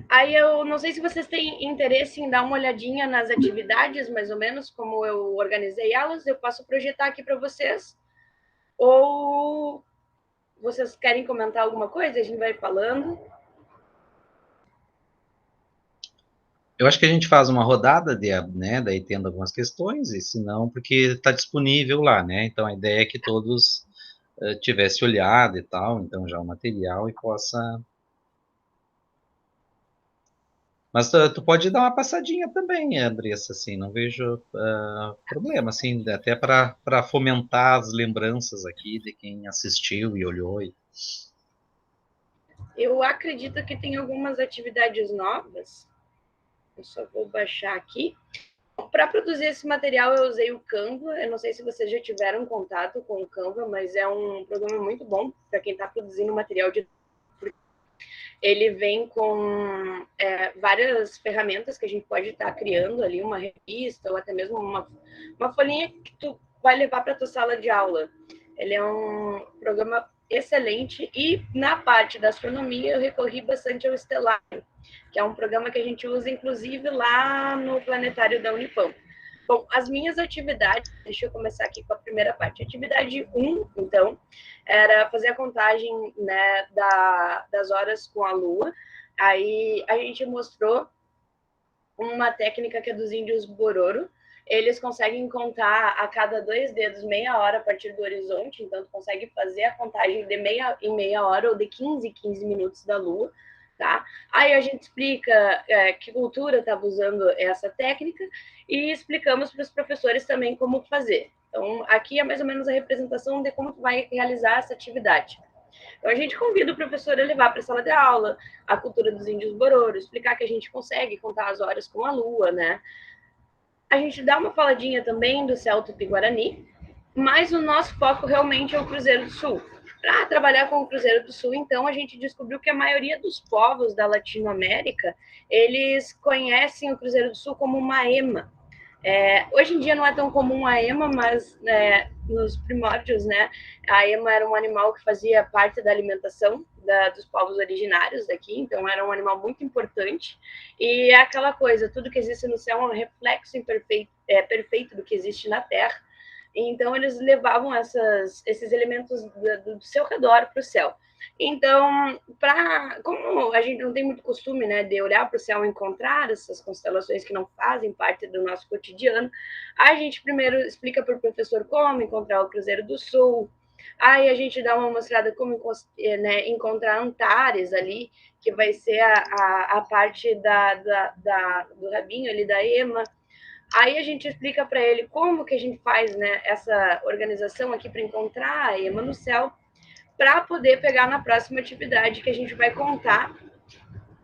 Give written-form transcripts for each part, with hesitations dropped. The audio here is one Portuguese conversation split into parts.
Aí eu não sei se vocês têm interesse em dar uma olhadinha nas atividades, mais ou menos, como eu organizei elas, eu posso projetar aqui para vocês. Ou vocês querem comentar alguma coisa? A gente vai falando. Eu acho que a gente faz uma rodada né, daí tendo algumas questões, e se não, porque está disponível lá, né? Então a ideia é que todos tivesse olhado e tal, então já o material e possa. Mas tu pode dar uma passadinha também, Andressa, assim, não vejo problema, assim, até para fomentar as lembranças aqui de quem assistiu e olhou. Eu acredito que tem algumas atividades novas. Eu só vou baixar aqui. Para produzir esse material, eu usei o Canva. Eu não sei se vocês já tiveram contato com o Canva, mas é um programa muito bom para quem está produzindo material de. Ele vem com várias ferramentas que a gente pode estar criando ali, uma revista ou até mesmo uma folhinha que tu vai levar para a tua sala de aula. Ele é um programa excelente e na parte da astronomia eu recorri bastante ao Estelário, que é um programa que a gente usa inclusive lá no planetário da Unipam. Bom, as minhas atividades, deixa eu começar aqui com a primeira parte. Atividade 1, então, era fazer a contagem, né, das horas com a Lua. Aí a gente mostrou uma técnica que é dos índios Bororo. Eles conseguem contar a cada 2 dedos meia hora a partir do horizonte, então tu consegue fazer a contagem de meia em meia hora ou de 15 em 15 minutos da Lua, tá? Aí a gente explica que cultura estava usando essa técnica e explicamos para os professores também como fazer. Então, aqui é mais ou menos a representação de como tu vai realizar essa atividade. Então, a gente convida o professor a levar para a sala de aula a cultura dos índios Bororo, explicar que a gente consegue contar as horas com a lua, né? A gente dá uma faladinha também do céu tupi-guarani, mas o nosso foco realmente é o Cruzeiro do Sul. Para trabalhar com o Cruzeiro do Sul, então, a gente descobriu que a maioria dos povos da Latinoamérica, eles conhecem o Cruzeiro do Sul como uma ema. Hoje em dia não é tão comum a ema, mas nos primórdios, né, a ema era um animal que fazia parte da alimentação dos povos originários daqui, então era um animal muito importante. E é aquela coisa, tudo que existe no céu é um reflexo perfeito do que existe na Terra. Então eles levavam esses elementos do seu redor para o céu. Então, como a gente não tem muito costume, né, de olhar para o céu e encontrar essas constelações que não fazem parte do nosso cotidiano, a gente primeiro explica para o professor como encontrar o Cruzeiro do Sul. Aí a gente dá uma mostrada como encontrar Antares ali, que vai ser a parte do rabinho ali da ema. Aí a gente explica para ele como que a gente faz, né, essa organização aqui para encontrar a ema no céu, para poder pegar na próxima atividade que a gente vai contar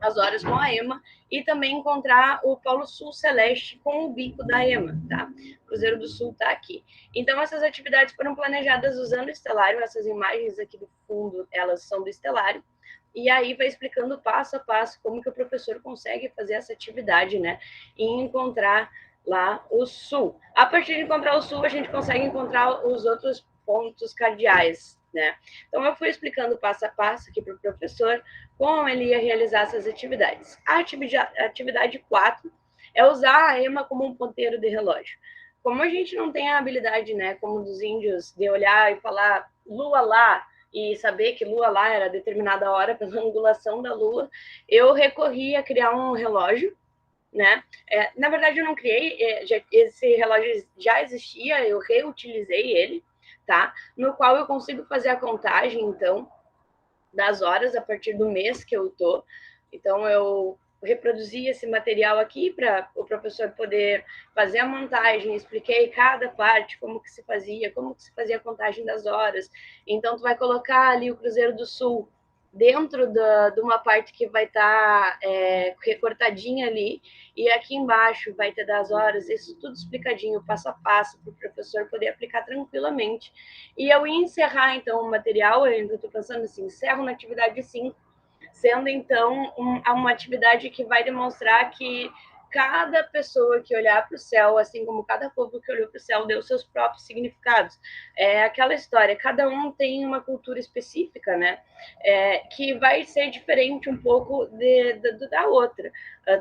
as horas com a EMA e também encontrar o Polo Sul Celeste com o bico da EMA, tá? O Cruzeiro do Sul está aqui. Então, essas atividades foram planejadas usando o Estelário, essas imagens aqui do fundo, elas são do Estelário, e aí vai explicando passo a passo como que o professor consegue fazer essa atividade, né? E encontrar lá o Sul. A partir de encontrar o Sul, a gente consegue encontrar os outros pontos cardeais, né? Então, eu fui explicando passo a passo aqui para o professor como ele ia realizar essas atividades. A atividade 4 é usar a EMA como um ponteiro de relógio. Como a gente não tem a habilidade, né, como dos índios, de olhar e falar lua lá e saber que lua lá era determinada hora pela angulação da lua, eu recorri a criar um relógio, né? Na verdade, eu não criei, esse relógio já existia, eu reutilizei ele, tá? No qual eu consigo fazer a contagem, então, das horas a partir do mês que eu tô. Então eu reproduzi esse material aqui para o professor poder fazer a montagem, expliquei cada parte, como que se fazia a contagem das horas. Então tu vai colocar ali o Cruzeiro do Sul dentro de uma parte que vai estar recortadinha ali, e aqui embaixo vai ter das horas, isso tudo explicadinho, passo a passo, para o professor poder aplicar tranquilamente. E eu ia encerrar, então, o material, eu ainda estou pensando assim, encerro na atividade 5, sendo, então, uma atividade que vai demonstrar que cada pessoa que olhar para o céu, assim como cada povo que olhou para o céu, deu seus próprios significados. É aquela história, cada um tem uma cultura específica, né? Que vai ser diferente um pouco da outra,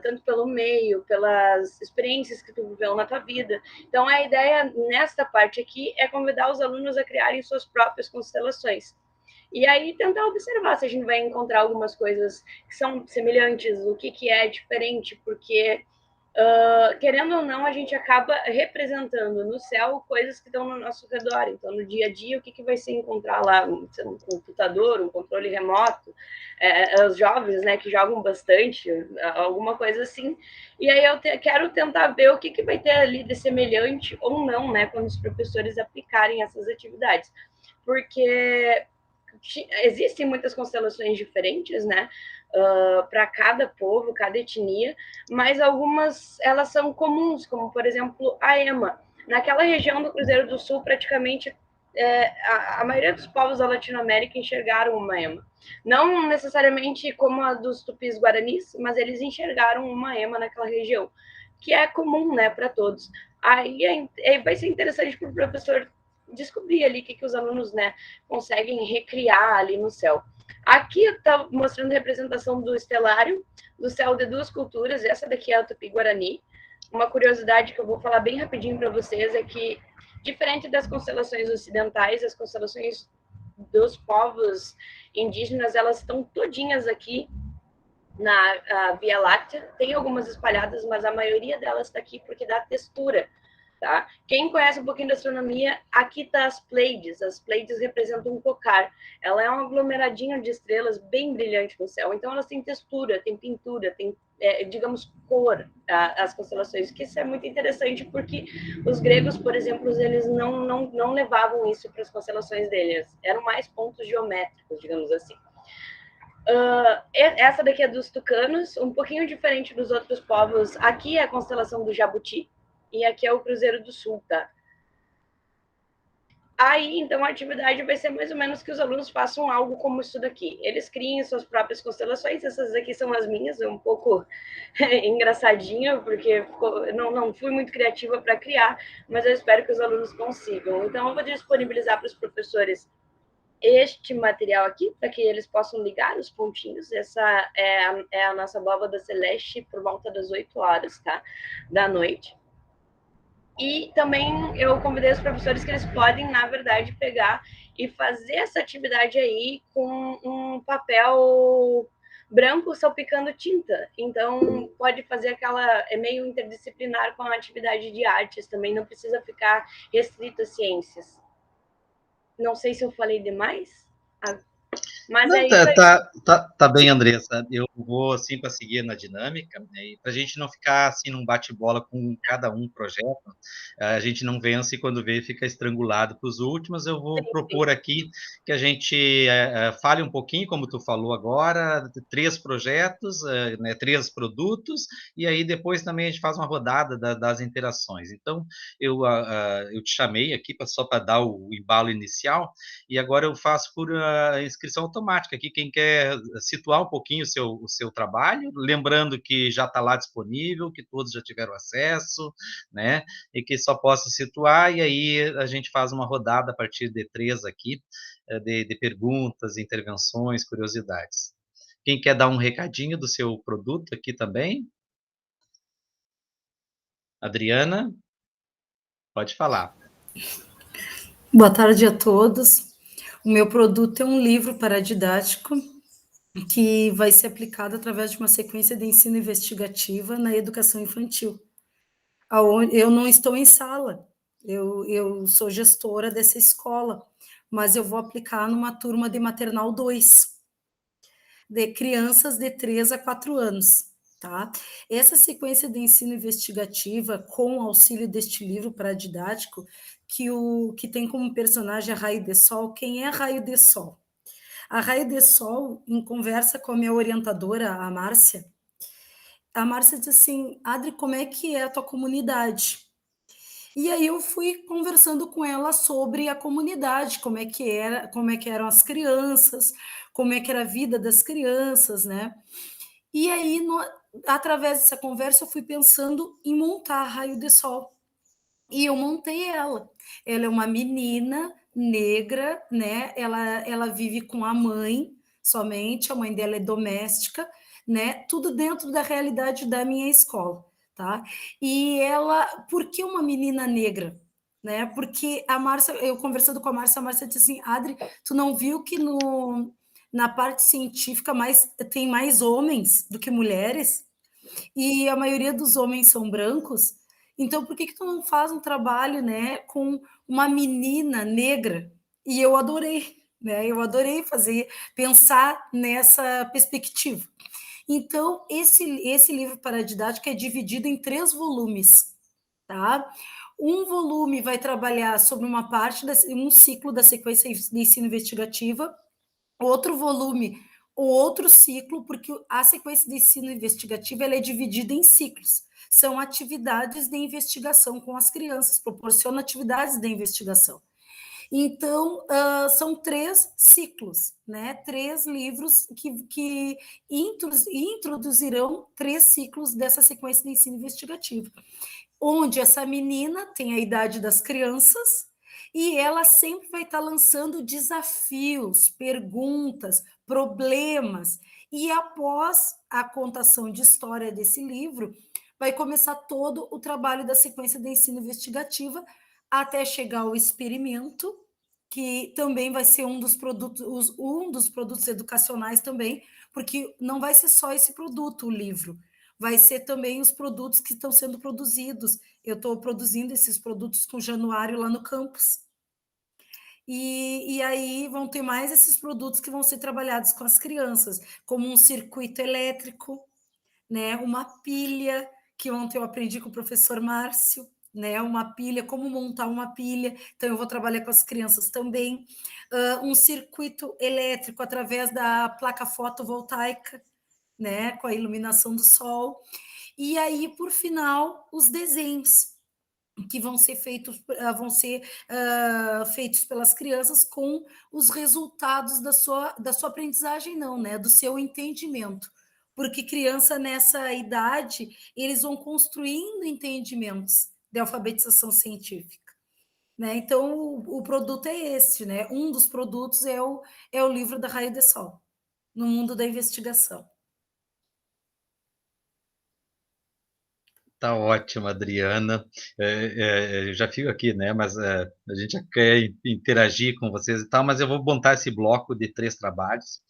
tanto pelo meio, pelas experiências que tu viveu na tua vida. Então, a ideia nesta parte aqui é convidar os alunos a criarem suas próprias constelações. E aí tentar observar se a gente vai encontrar algumas coisas que são semelhantes, o que é diferente, porque querendo ou não, a gente acaba representando no céu coisas que estão no nosso redor. Então, no dia a dia, o que vai se encontrar lá? Um computador, um controle remoto, os jovens, né, que jogam bastante, alguma coisa assim. E aí eu quero tentar ver o que vai ter ali de semelhante ou não, né, quando os professores aplicarem essas atividades. Porque existem muitas constelações diferentes, né? Para cada povo, cada etnia, mas algumas elas são comuns, como por exemplo a Ema. Naquela região do Cruzeiro do Sul, praticamente a maioria dos povos da Latinoamérica enxergaram uma Ema. Não necessariamente como a dos tupis guaranis, mas eles enxergaram uma Ema naquela região, que é comum, né, para todos. Aí vai ser interessante para o professor descobrir ali o que os alunos, né, conseguem recriar ali no céu. Aqui está mostrando representação do estelário, do céu de duas culturas. Essa daqui é a Tupi-Guarani. Uma curiosidade que eu vou falar bem rapidinho para vocês é que, diferente das constelações ocidentais, as constelações dos povos indígenas, elas estão todinhas aqui na Via Láctea. Tem algumas espalhadas, mas a maioria delas está aqui porque dá textura. Tá? Quem conhece um pouquinho da astronomia, aqui está as Pleiades. As Pleiades representam um cocar. Ela é um aglomeradinho de estrelas bem brilhante no céu. Então, elas têm textura, têm pintura, têm, digamos, cor, as constelações. Que isso é muito interessante, porque os gregos, por exemplo, eles não levavam isso para as constelações deles. Eram mais pontos geométricos, digamos assim. Essa daqui é dos tucanos, um pouquinho diferente dos outros povos. Aqui é a constelação do Jabuti, e aqui é o Cruzeiro do Sul, tá? Aí, então, a atividade vai ser mais ou menos que os alunos façam algo como isso daqui. Eles criem suas próprias constelações. Essas aqui são as minhas, é um pouco engraçadinha, porque não fui muito criativa para criar, mas eu espero que os alunos consigam. Então, eu vou disponibilizar para os professores este material aqui, para que eles possam ligar os pontinhos. Essa é a nossa abóbada celeste por volta das 8 horas, tá? Da noite. E também eu convidei os professores que eles podem, na verdade, pegar e fazer essa atividade aí com um papel branco salpicando tinta. Então, pode fazer aquela... É meio interdisciplinar com a atividade de artes também, não precisa ficar restrito a ciências. Não sei se eu falei demais, mas Não, é isso aí. tá bem, Andressa. Eu vou, assim, para seguir na dinâmica, né, e para a gente não ficar, assim, num bate-bola com cada um projeto, a gente não vence e quando vê fica estrangulado para os últimos, eu vou propor aqui que a gente fale um pouquinho, como tu falou agora, 3 projetos, né, 3 produtos, e aí depois também a gente faz uma rodada das interações. Então, eu te chamei aqui só para dar o embalo inicial, e agora eu faço por inscrição automática aqui, quem quer situar um pouquinho o seu trabalho, lembrando que já está lá disponível, que todos já tiveram acesso, né, e que só possa situar, e aí a gente faz uma rodada a partir de 3 aqui, de perguntas, intervenções, curiosidades. Quem quer dar um recadinho do seu produto aqui também? Adriana, pode falar. Boa tarde a todos. O meu produto é um livro paradidático que vai ser aplicado através de uma sequência de ensino investigativa na educação infantil. Eu não estou em sala, eu sou gestora dessa escola, mas eu vou aplicar numa turma de maternal 2, de crianças de 3 a 4 anos. Tá? Essa sequência de ensino investigativa, com o auxílio deste livro paradidático, que tem como personagem a Raio de Sol. Quem é a Raio de Sol? A Raio de Sol, em conversa com a minha orientadora, a Márcia disse assim: Adri, como é que é a tua comunidade? E aí eu fui conversando com ela sobre a comunidade, como é que eram as crianças, como é que era a vida das crianças, né? E aí, através dessa conversa, eu fui pensando em montar a Raio de Sol. E eu montei ela. Ela é uma menina negra, né? Ela vive com a mãe somente, a mãe dela é doméstica, né? Tudo dentro da realidade da minha escola, tá? E ela, por que uma menina negra? Né? Porque a Márcia, eu conversando com a Márcia disse assim: Adri, tu não viu que na parte científica tem mais homens do que mulheres? E a maioria dos homens são brancos, então por que que tu não faz um trabalho, né, com uma menina negra? E eu adorei, né? Eu adorei pensar nessa perspectiva. Então, esse livro paradidático é dividido em 3 volumes, tá? Um volume vai trabalhar sobre uma parte, um ciclo da sequência de ensino investigativa, outro volume, o outro ciclo, porque a sequência de ensino investigativo ela é dividida em ciclos. São atividades de investigação com as crianças, proporciona atividades de investigação. Então, são 3 ciclos, né? 3 livros que introduzirão 3 ciclos dessa sequência de ensino investigativo, onde essa menina tem a idade das crianças e ela sempre vai estar lançando desafios, perguntas, problemas. E após a contação de história desse livro, vai começar todo o trabalho da sequência de ensino investigativa até chegar ao experimento, que também vai ser um dos produtos educacionais também, porque não vai ser só esse produto, o livro, vai ser também os produtos que estão sendo produzidos. Eu estou produzindo esses produtos com o Januário lá no campus. E aí vão ter mais esses produtos que vão ser trabalhados com as crianças, como um circuito elétrico, né? Uma pilha, que ontem eu aprendi com o professor Márcio, né? Uma pilha, como montar uma pilha. Então, eu vou trabalhar com as crianças também. Um circuito elétrico através da placa fotovoltaica, né? Com a iluminação do sol. E aí, por final, os desenhos que vão ser feitos pelas crianças com os resultados da sua aprendizagem, não, né? Do seu entendimento. Porque criança nessa idade, eles vão construindo entendimentos de alfabetização científica. Né? Então, o produto é esse, né? Um dos produtos é o livro da Raio de Sol, no mundo da investigação. Tá ótimo, Adriana. Eu já fico aqui, né? Mas a gente já quer interagir com vocês e tal, mas eu vou montar esse bloco de 3 trabalhos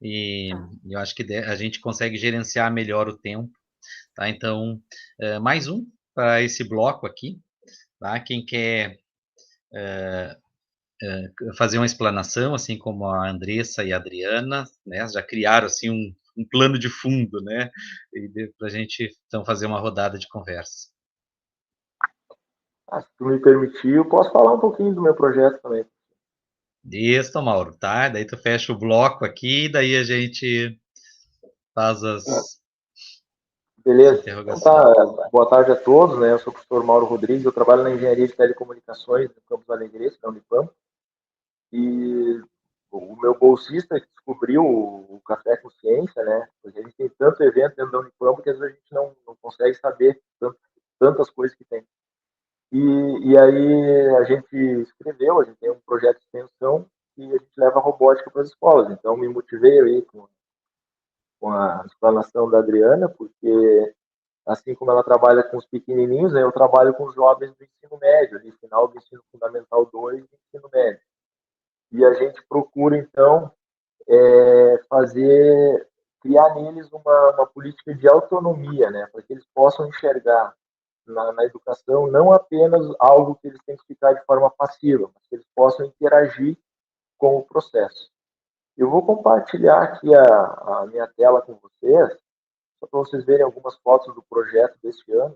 e Tá. eu acho que a gente consegue gerenciar melhor o tempo, tá? Então, mais um para esse bloco aqui, tá? Quem quer fazer uma explanação, assim como a Andressa e a Adriana, né? Já criaram assim um plano de fundo, né? E para a gente então fazer uma rodada de conversa. Se tu me permitir, eu posso falar um pouquinho do meu projeto também. Isso, Mauro, tá? Daí tu fecha o bloco aqui, daí a gente faz as Beleza? Então interrogações. tá, boa tarde a todos, né? Eu sou o professor Mauro Rodrigues, eu trabalho na Engenharia de Telecomunicações no campus Alegrete, da Unipam, e o meu bolsista que descobriu o Café com Ciência, né? Porque a gente tem tanto evento dentro da Unipam que às vezes a gente não consegue saber tantas coisas que tem. E aí a gente escreveu, a gente tem um projeto de extensão e a gente leva a robótica para as escolas. Então me motivei aí com a explanação da Adriana, porque assim como ela trabalha com os pequenininhos, né, eu trabalho com os jovens do ensino médio, ali, final do ensino fundamental 2 e ensino médio. E a gente procura, então, criar neles uma política de autonomia, né, para que eles possam enxergar na educação não apenas algo que eles têm que ficar de forma passiva, mas que eles possam interagir com o processo. Eu vou compartilhar aqui a minha tela com vocês, só para vocês verem algumas fotos do projeto deste ano,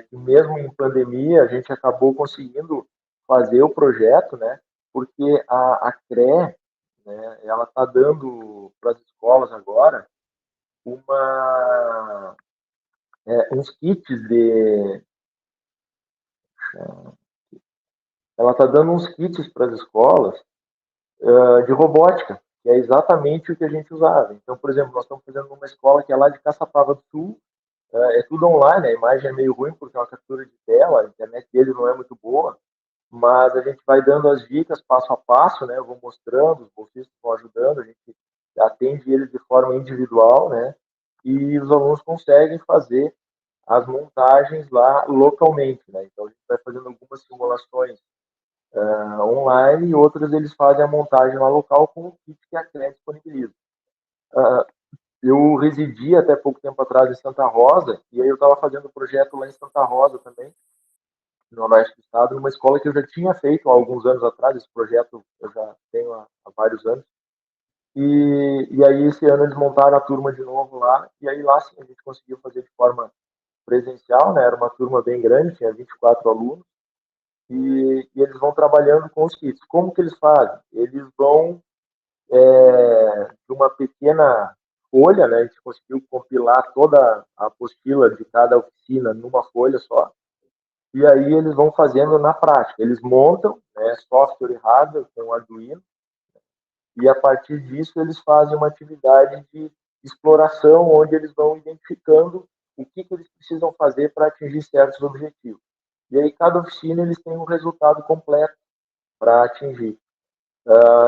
que mesmo em pandemia a gente acabou conseguindo fazer o projeto, né? Porque a CRE, né, ela está dando para as escolas agora uns kits ela está dando uns kits para as escolas de robótica, que é exatamente o que a gente usava. Então, por exemplo, nós estamos fazendo uma escola que é lá de Caçapava do Sul, é tudo online, a imagem é meio ruim porque é uma captura de tela, a internet deles não é muito boa, mas a gente vai dando as dicas passo a passo, né? Eu vou mostrando, os bolsistas vão ajudando, a gente atende eles de forma individual, né? E os alunos conseguem fazer as montagens lá localmente, né? Então a gente vai fazendo algumas simulações online e outras eles fazem a montagem lá local com o kit que a CREA disponibiliza. Eu residi até pouco tempo atrás em Santa Rosa e aí eu estava fazendo projeto lá em Santa Rosa também, no oeste do estado, numa escola que eu já tinha feito há alguns anos atrás. Esse projeto eu já tenho há vários anos. E aí esse ano eles montaram a turma de novo lá, e aí lá sim a gente conseguiu fazer de forma presencial, né? Era uma turma bem grande, tinha 24 alunos, e eles vão trabalhando com os kits. Como que eles fazem? Eles vão de uma pequena folha, né? A gente conseguiu compilar toda a apostila de cada oficina numa folha só, e aí eles vão fazendo na prática. Eles montam, né, software e hardware com o Arduino, e a partir disso eles fazem uma atividade de exploração, onde eles vão identificando o que eles precisam fazer para atingir certos objetivos. E aí cada oficina eles têm um resultado completo para atingir.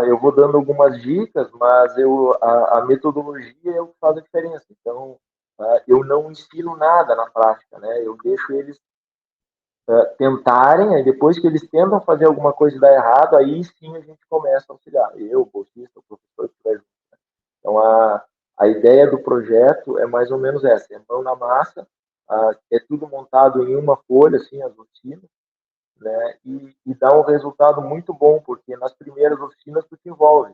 Eu vou dando algumas dicas, mas a metodologia é o que faz a diferença. Então, eu não ensino nada na prática, né? Eu deixo eles tentarem, aí depois que eles tentam fazer alguma coisa e dá errado, aí sim a gente começa a auxiliar. Eu, o bolsista, o professor, que vai. Então, a ideia do projeto é mais ou menos essa: é mão na massa, é tudo montado em uma folha, assim, as oficinas, né? E dá um resultado muito bom, porque nas primeiras oficinas tu te envolve.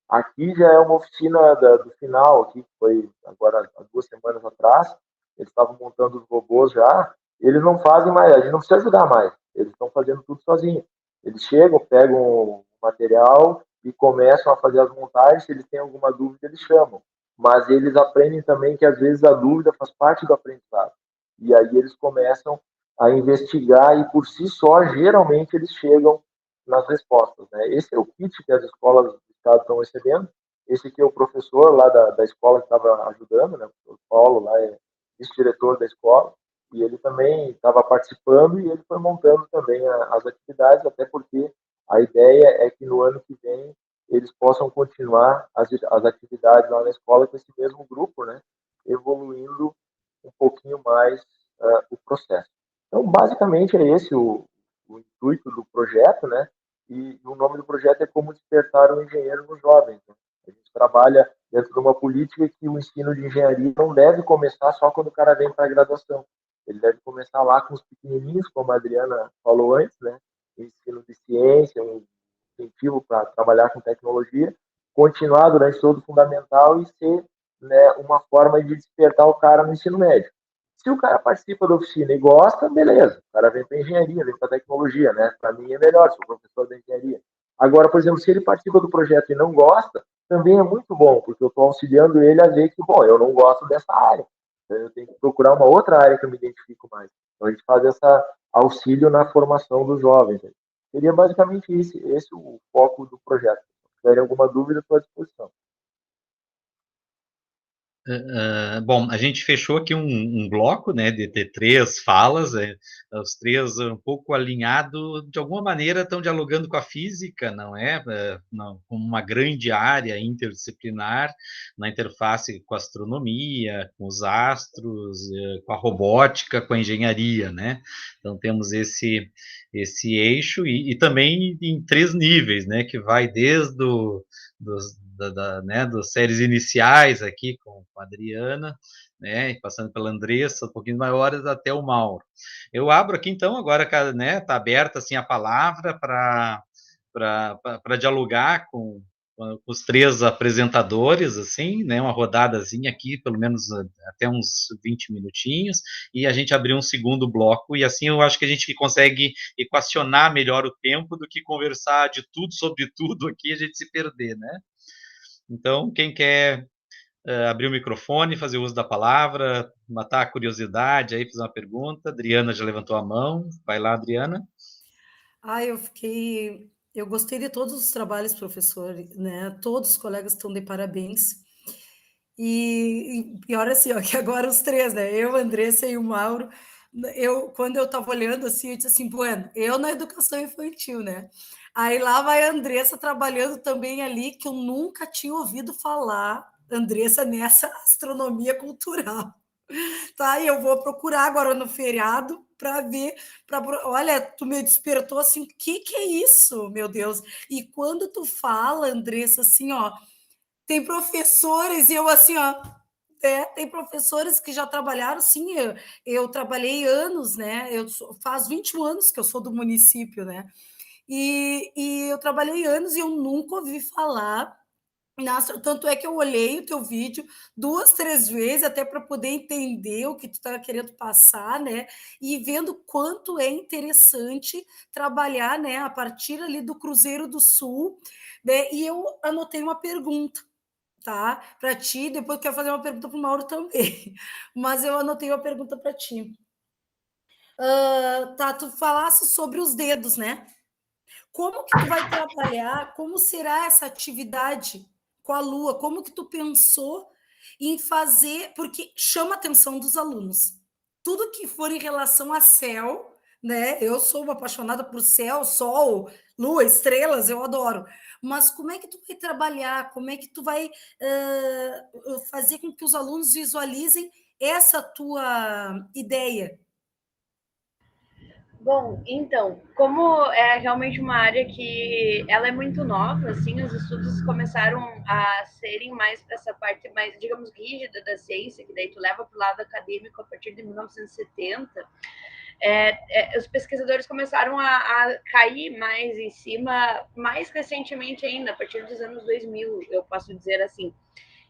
Aqui já é uma oficina do final, aqui foi agora há 2 semanas atrás, eles estavam montando os robôs já, eles não fazem mais, a gente não precisa ajudar mais, eles estão fazendo tudo sozinhos. Eles chegam, pegam o material e começam a fazer as montagens, se eles têm alguma dúvida, eles chamam. Mas eles aprendem também que às vezes a dúvida faz parte do aprendizado. E aí eles começam a investigar e por si só, geralmente, eles chegam nas respostas, né? Esse é o kit que as escolas do estado estão recebendo. Esse aqui é o professor lá da escola que estava ajudando, né? O Paulo lá é vice-diretor da escola, e ele também estava participando e ele foi montando também as atividades, até porque a ideia é que no ano que vem eles possam continuar as atividades lá na escola com esse mesmo grupo, né? Evoluindo um pouquinho mais o processo. Então, basicamente, é esse o intuito do projeto, né? E o nome do projeto é Como Despertar o Engenheiro nos Jovens. Né? A gente trabalha dentro de uma política que o ensino de engenharia não deve começar só quando o cara vem para a graduação. Ele deve começar lá com os pequenininhos, como a Adriana falou antes, né? Ensino de ciência, um incentivo para trabalhar com tecnologia, continuar durante todo o fundamental e ser, né, uma forma de despertar o cara no ensino médio. Se o cara participa da oficina e gosta, beleza. O cara vem para engenharia, vem para tecnologia, né? Para mim é melhor, sou professor da engenharia. Agora, por exemplo, se ele participa do projeto e não gosta, também é muito bom, porque eu estou auxiliando ele a ver que, bom, eu não gosto dessa área. Então, eu tenho que procurar uma outra área que eu me identifico mais. Então, a gente faz esse auxílio na formação dos jovens. Seria basicamente esse o foco do projeto. Se tiverem alguma dúvida, estou à disposição. Bom, a gente fechou aqui um bloco, né, de ter 3 falas, os 3 um pouco alinhado, de alguma maneira estão dialogando com a física, não é? Não, com uma grande área interdisciplinar, na interface com a astronomia, com os astros, com a robótica, com a engenharia, né? Então temos esse eixo e também em 3 níveis, né, que vai desde né, das séries iniciais aqui com a Adriana, né, passando pela Andressa, um pouquinho maiores, até o Mauro. Eu abro aqui, então, agora, né, está aberta assim, a palavra para dialogar com os 3 apresentadores, assim, né, uma rodadazinha aqui, pelo menos até uns 20 minutinhos, e a gente abrir um segundo bloco, e assim eu acho que a gente consegue equacionar melhor o tempo do que conversar de tudo sobre tudo aqui, a gente se perder, né? Então, quem quer abrir o microfone, fazer uso da palavra, matar a curiosidade, aí fazer uma pergunta. Adriana já levantou a mão. Vai lá, Adriana. Eu fiquei Eu gostei de todos os trabalhos, professor, né? Todos os colegas estão de parabéns. E pior assim, ó, que agora os três, né? Eu, a Andressa e o Mauro, quando eu estava olhando assim, eu disse assim, bueno, eu na educação infantil, né? Aí lá vai a Andressa trabalhando também ali, que eu nunca tinha ouvido falar, Andressa, nessa astronomia cultural. Tá, e eu vou procurar agora no feriado para ver, olha, tu me despertou assim, que é isso, meu Deus? E quando tu fala, Andressa, assim, ó, tem professores e eu assim, ó, tem professores que já trabalharam, sim, eu trabalhei anos, né? Faz 21 anos que eu sou do município, né? E eu trabalhei anos e eu nunca ouvi falar. Nossa, tanto é que eu olhei o teu vídeo 2, 3 vezes até para poder entender o que tu estava querendo passar, né? E vendo quanto é interessante trabalhar, né, a partir ali do Cruzeiro do Sul, né? E eu anotei uma pergunta, tá? Para ti, depois eu quero fazer uma pergunta para o Mauro também. Mas eu anotei uma pergunta para ti. Tá, tu falasse sobre os dedos, né? Como que tu vai trabalhar? Como será essa atividade com a Lua? Como que tu pensou em fazer? Porque chama a atenção dos alunos. Tudo que for em relação a céu, né? Eu sou uma apaixonada por céu, sol, lua, estrelas, eu adoro. Mas como é que tu vai trabalhar? Como é que tu vai fazer com que os alunos visualizem essa tua ideia? Bom, então, como é realmente uma área que ela é muito nova, assim, os estudos começaram a serem mais para essa parte mais, digamos, rígida da ciência, que daí tu leva para o lado acadêmico a partir de 1970, os pesquisadores começaram a cair mais em cima, mais recentemente ainda, a partir dos anos 2000, eu posso dizer assim.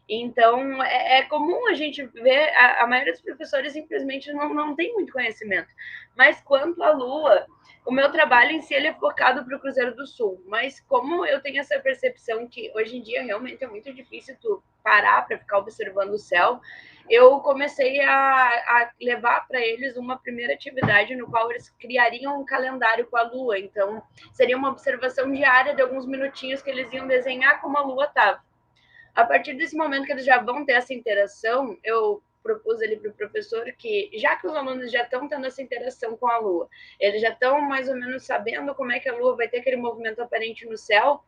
Então, é comum a gente ver, a maioria dos professores simplesmente não tem muito conhecimento. Mas quanto à Lua, o meu trabalho em si ele é focado para o Cruzeiro do Sul. Mas como eu tenho essa percepção que hoje em dia realmente é muito difícil tu parar para ficar observando o céu, eu comecei a levar para eles uma primeira atividade no qual eles criariam um calendário com a Lua. Então, seria uma observação diária de alguns minutinhos que eles iam desenhar como a Lua estava. A partir desse momento que eles já vão ter essa interação, eu propus ali para o professor que, já que os alunos já estão tendo essa interação com a Lua, eles já estão mais ou menos sabendo como é que a Lua vai ter aquele movimento aparente no céu,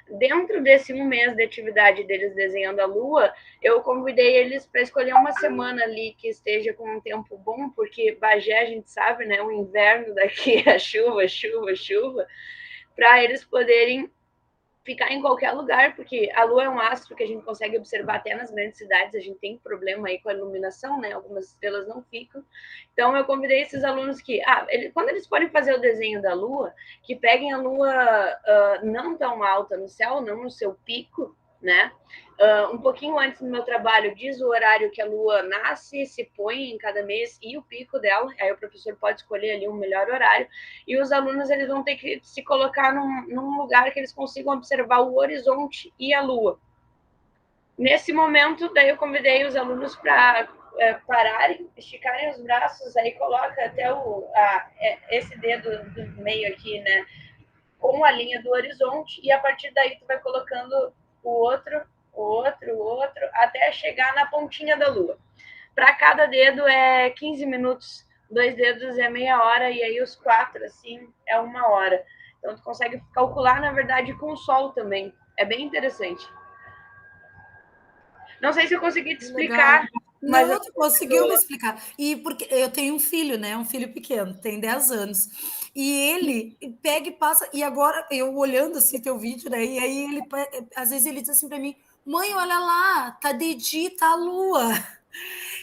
dentro desse um mês de atividade deles desenhando a Lua, eu convidei eles para escolher uma semana ali que esteja com um tempo bom, porque Bagé, a gente sabe, né, o inverno daqui é chuva, chuva, chuva, para eles poderem ficar em qualquer lugar, porque a Lua é um astro que a gente consegue observar até nas grandes cidades, a gente tem problema aí com a iluminação, né? Algumas estrelas não ficam. Então, eu convidei esses alunos que, quando eles forem fazer o desenho da Lua, que peguem a Lua não tão alta no céu, não no seu pico, né? Um pouquinho antes do meu trabalho, diz o horário que a Lua nasce, se põe em cada mês e o pico dela. Aí o professor pode escolher ali um melhor horário. E os alunos eles vão ter que se colocar num lugar que eles consigam observar o horizonte e a Lua. Nesse momento, daí eu convidei os alunos para pararem, esticarem os braços, aí coloca até esse dedo do meio aqui, né? Com a linha do horizonte, e a partir daí tu vai colocando o outro, até chegar na pontinha da Lua. Para cada dedo é 15 minutos, 2 dedos é meia hora, e aí os 4, assim, é 1 hora. Então tu consegue calcular, na verdade, com o sol também. É bem interessante. Não sei se eu consegui te Legal. explicar, mas... Não, tu conseguiu me explicar. E porque eu tenho um filho, né? Um filho pequeno, tem 10 anos. E ele pega e passa. E agora, eu olhando assim teu vídeo, né? E aí ele, às vezes, ele diz assim para mim: mãe, olha lá, tá de dia, tá a lua.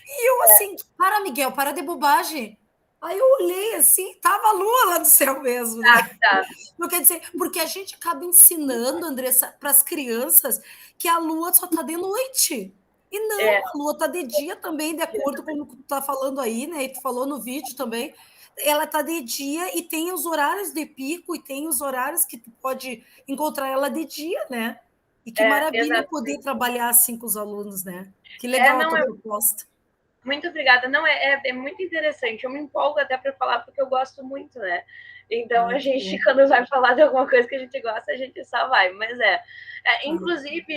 E eu assim, para, Miguel, para de bobagem. Aí eu olhei assim, tava a lua lá do céu mesmo, né? Tá. Não quer dizer, porque a gente acaba ensinando, Andressa, para as crianças que a lua só tá de noite. E não, a lua tá de dia também, de acordo com o que tu tá falando aí, né? E tu falou no vídeo também. Ela tá de dia e tem os horários de pico e tem os horários que tu pode encontrar ela de dia, né? E que maravilha poder Exatamente. trabalhar assim com os alunos, né? Que legal a Não, tua proposta. Muito obrigada. Não, é muito interessante. Eu me empolgo até para falar, porque eu gosto muito, né? Então, a gente, quando vai falar de alguma coisa que a gente gosta, a gente só vai. Mas inclusive,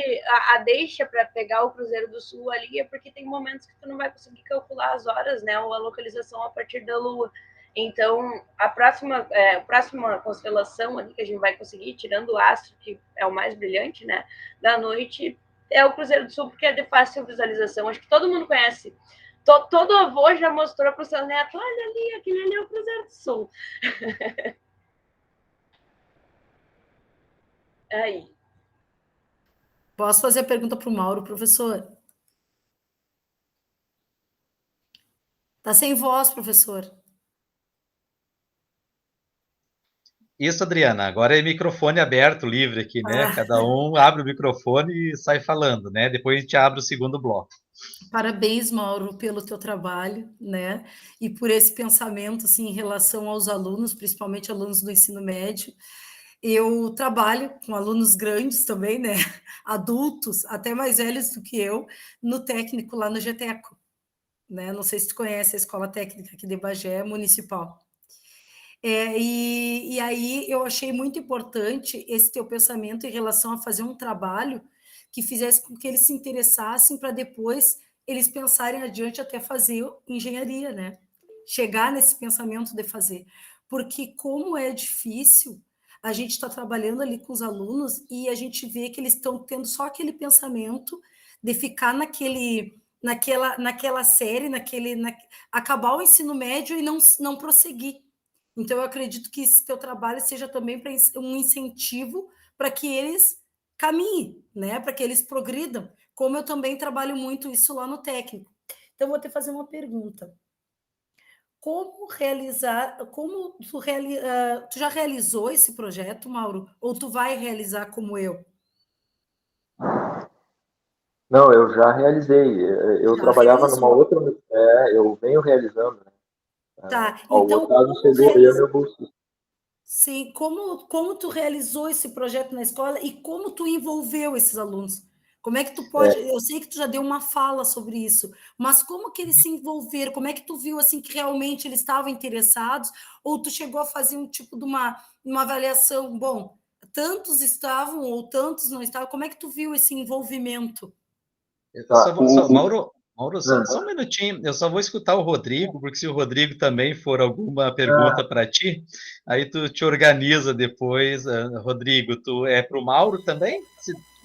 a deixa para pegar o Cruzeiro do Sul ali é porque tem momentos que tu não vai conseguir calcular as horas, né? Ou a localização a partir da Lua. Então, a próxima constelação ali que a gente vai conseguir, tirando o astro, que é o mais brilhante, né? Da noite, é o Cruzeiro do Sul, porque é de fácil visualização. Acho que todo mundo conhece. Todo avô já mostrou para o seu neto, olha ali, aquele ali é o Cruzeiro do Sul. Aí. Posso fazer a pergunta para o Mauro, professor? Está sem voz, professor. Isso, Adriana. Agora é microfone aberto, livre aqui, né? Cada um abre o microfone e sai falando, né? Depois a gente abre o segundo bloco. Parabéns, Mauro, pelo teu trabalho, né? E por esse pensamento, assim, em relação aos alunos, principalmente alunos do ensino médio. Eu trabalho com alunos grandes também, né? Adultos, até mais velhos do que eu, no técnico lá no GTECO, né? Não sei se tu conhece a Escola Técnica aqui de Bagé, municipal. E aí eu achei muito importante esse teu pensamento em relação a fazer um trabalho que fizesse com que eles se interessassem para depois eles pensarem adiante até fazer engenharia, né? Chegar nesse pensamento de fazer. Porque como é difícil, a gente está trabalhando ali com os alunos e a gente vê que eles estão tendo só aquele pensamento de ficar naquela série, acabar o ensino médio e não prosseguir. Então, eu acredito que esse teu trabalho seja também um incentivo para que eles caminhem, né? Para que eles progridam, como eu também trabalho muito isso lá no técnico. Então, vou te fazer uma pergunta. Como tu já realizou esse projeto, Mauro? Ou tu vai realizar como eu? Não, eu já realizei. Eu Já trabalhava numa realizou. outra. Eu venho realizando, né? Tá, O então Otávio como chegou, eu e meu bolsista. Sim, como tu realizou esse projeto na escola e como tu envolveu esses alunos? Como é que tu pode, eu sei que tu já deu uma fala sobre isso, mas como que eles se envolveram? Como é que tu viu assim que realmente eles estavam interessados ou tu chegou a fazer um tipo de uma avaliação, bom, tantos estavam ou tantos não estavam? Como é que tu viu esse envolvimento? Tá, Mauro, só um minutinho, eu só vou escutar o Rodrigo, porque se o Rodrigo também for alguma pergunta para ti, aí tu te organiza depois. Rodrigo, tu é para o Mauro também?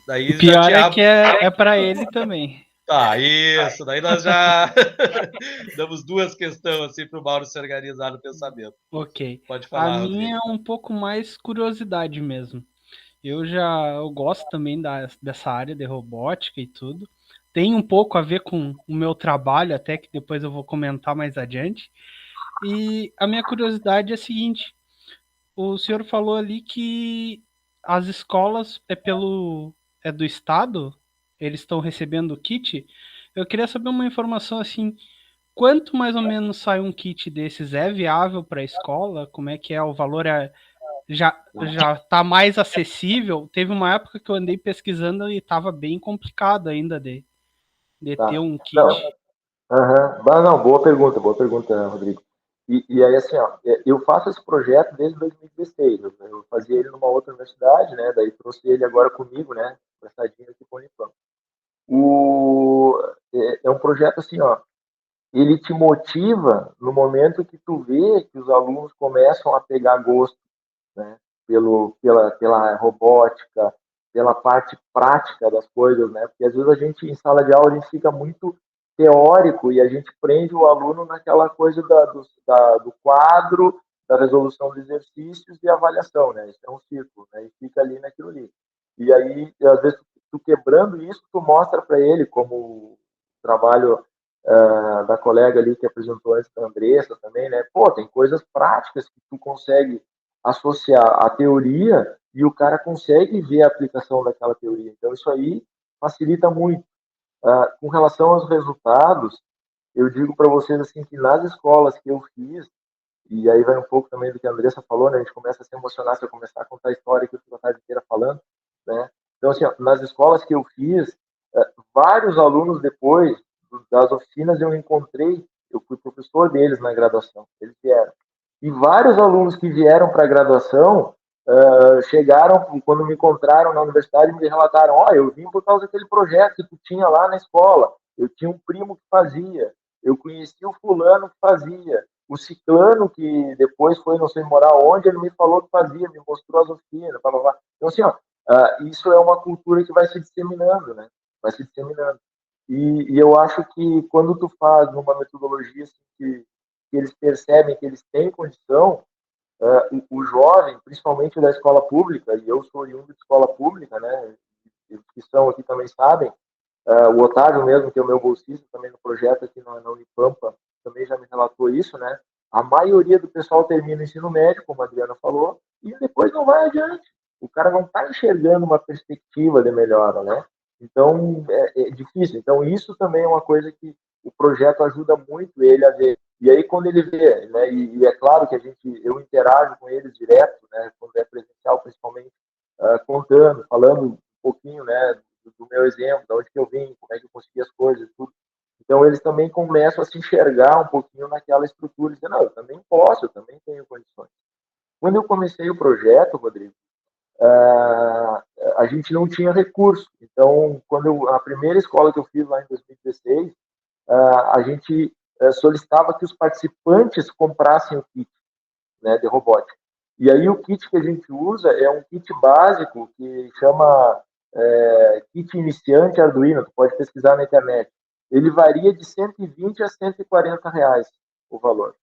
Daí O já te pior é abro. que é para ele também. Tá, isso, daí nós já damos duas questões assim para o Mauro se organizar no pensamento. Ok. Pode A falar, minha Rodrigo. é um pouco mais curiosidade mesmo. Eu gosto também dessa área de robótica e tudo. Tem um pouco a ver com o meu trabalho, até que depois eu vou comentar mais adiante. E a minha curiosidade é a seguinte: o senhor falou ali que as escolas é do estado, eles estão recebendo o kit. Eu queria saber uma informação assim, quanto mais ou menos sai um kit desses? É viável para a escola? Como é que é? O valor já está mais acessível? Teve uma época que eu andei pesquisando e estava bem complicado ainda de ter tá. um kit. Não, boa pergunta, Rodrigo. E aí, assim, ó, eu faço esse projeto desde 2016. Eu fazia ele numa outra universidade, né? Daí trouxe ele agora comigo, né? Prestadinho aqui com o Unifam. É um projeto assim, ó, ele te motiva no momento que tu vê que os alunos começam a pegar gosto, né, pela robótica, pela parte prática das coisas, né? Porque às vezes a gente, em sala de aula, a gente fica muito teórico e a gente prende o aluno naquela coisa do quadro, da resolução de exercícios e avaliação, né? Isso é um círculo, né? E fica ali naquilo ali. E aí, às vezes, tu quebrando isso, tu mostra para ele como o trabalho da colega ali que apresentou antes, da Andressa também, né? Pô, tem coisas práticas que tu consegue associar a teoria e o cara consegue ver a aplicação daquela teoria. Então, isso aí facilita muito. Com relação aos resultados, eu digo para vocês assim que nas escolas que eu fiz, e aí vai um pouco também do que a Andressa falou, né? A gente começa a se emocionar se eu começar a contar a história que eu fico a tarde inteira falando, né? Então, assim, ó, nas escolas que eu fiz, vários alunos depois das oficinas eu encontrei, eu fui professor deles na graduação, eles vieram. E vários alunos que vieram para a graduação chegaram, quando me encontraram na universidade, me relataram: ó, eu vim por causa daquele projeto que tu tinha lá na escola, eu tinha um primo que fazia, eu conheci o fulano que fazia, o ciclano que depois foi não sei morar onde, ele me falou que fazia, me mostrou as oficinas, blá, blá, blá. Então, assim, ó, isso é uma cultura que vai se disseminando, né? Vai se disseminando. E eu acho que quando tu faz uma metodologia assim, que eles percebem que eles têm condição, o jovem, principalmente da escola pública, e eu sou oriundo de escola pública, né? Os que estão aqui também sabem, o Otávio mesmo, que é o meu bolsista também no projeto aqui na Unipampa, também já me relatou isso, né? A maioria do pessoal termina o ensino médio, como a Adriana falou, e depois não vai adiante. O cara não está enxergando uma perspectiva de melhora, né? Então, é difícil. Então, isso também é uma coisa que o projeto ajuda muito ele a ver. E aí, quando ele vê, né, e é claro que eu interajo com eles direto, né, quando é presencial, principalmente, contando, falando um pouquinho, né, do meu exemplo, de onde que eu vim, como é que eu consegui as coisas, tudo. Então, eles também começam a se enxergar um pouquinho naquela estrutura, dizendo: não, eu também posso, eu também tenho condições. Quando eu comecei o projeto, Rodrigo, a gente não tinha recurso. Então, a primeira escola que eu fiz lá em 2016, a gente solicitava que os participantes comprassem o kit, né, de robótica. E aí o kit que a gente usa é um kit básico que chama kit iniciante Arduino, tu pode pesquisar na internet. Ele varia de 120 a 140 reais o valor.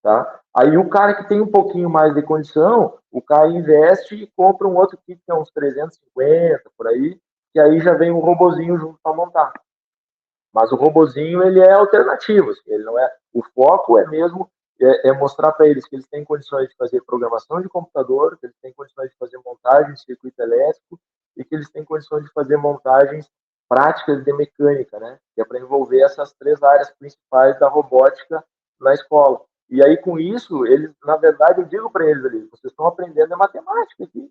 Tá? Aí o cara que tem um pouquinho mais de condição, o cara investe e compra um outro kit que é uns 350 por aí, que aí já vem um robozinho junto para montar. Mas o robozinho ele é alternativo, assim, ele não é. O foco é mesmo mostrar para eles que eles têm condições de fazer programação de computador, que eles têm condições de fazer montagem de circuito elétrico e que eles têm condições de fazer montagens práticas de mecânica, né? Que é para envolver essas três áreas principais da robótica na escola. E aí com isso, eles, na verdade, eu digo para eles ali, vocês estão aprendendo matemática aqui.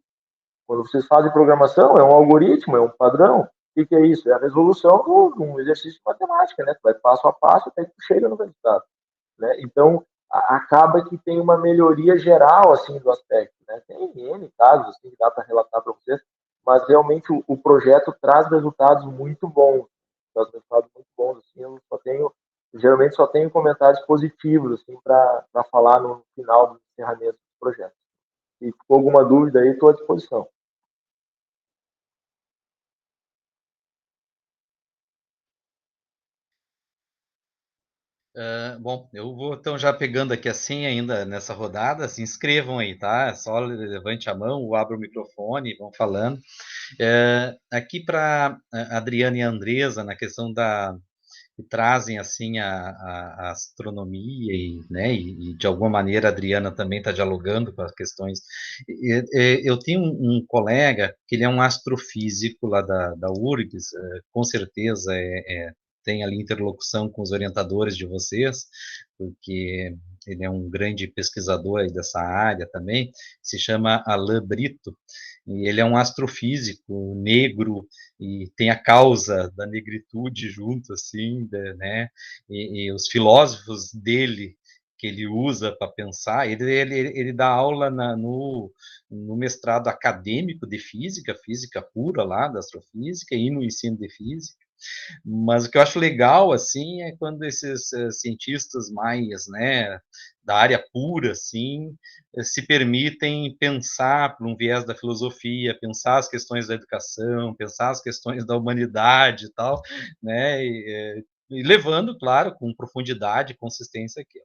Quando vocês fazem programação, é um algoritmo, é um padrão. O que é isso? É a resolução de um exercício de matemática, né? Tu vai passo a passo até que tu chega no resultado, né? Então, acaba que tem uma melhoria geral, assim, do aspecto, né? Tem N casos, assim, que dá para relatar para vocês, mas realmente o projeto traz resultados muito bons. Traz resultados muito bons, assim, geralmente só tenho comentários positivos, assim, para falar no final do encerramento do projeto. Se ficou alguma dúvida aí, estou à disposição. Bom, eu vou então já pegando aqui assim ainda nessa rodada, se inscrevam aí, tá? É só levante a mão ou abra o microfone, vão falando. Aqui para Adriana e a Andresa, na questão que trazem assim a astronomia e, né, e de alguma maneira a Adriana também está dialogando com as questões. Eu tenho um colega que ele é um astrofísico lá da URGS, com certeza tem ali interlocução com os orientadores de vocês, porque ele é um grande pesquisador aí dessa área também, se chama Alain Brito, e ele é um astrofísico negro e tem a causa da negritude junto, assim, né? E os filósofos dele que ele usa para pensar, ele dá aula no mestrado acadêmico de física, física pura lá, da astrofísica, e no ensino de física. Mas o que eu acho legal, assim, é quando esses cientistas mais, né, da área pura, assim, se permitem pensar por um viés da filosofia, pensar as questões da educação, pensar as questões da humanidade e tal, né, e levando, claro, com profundidade e consistência aqui.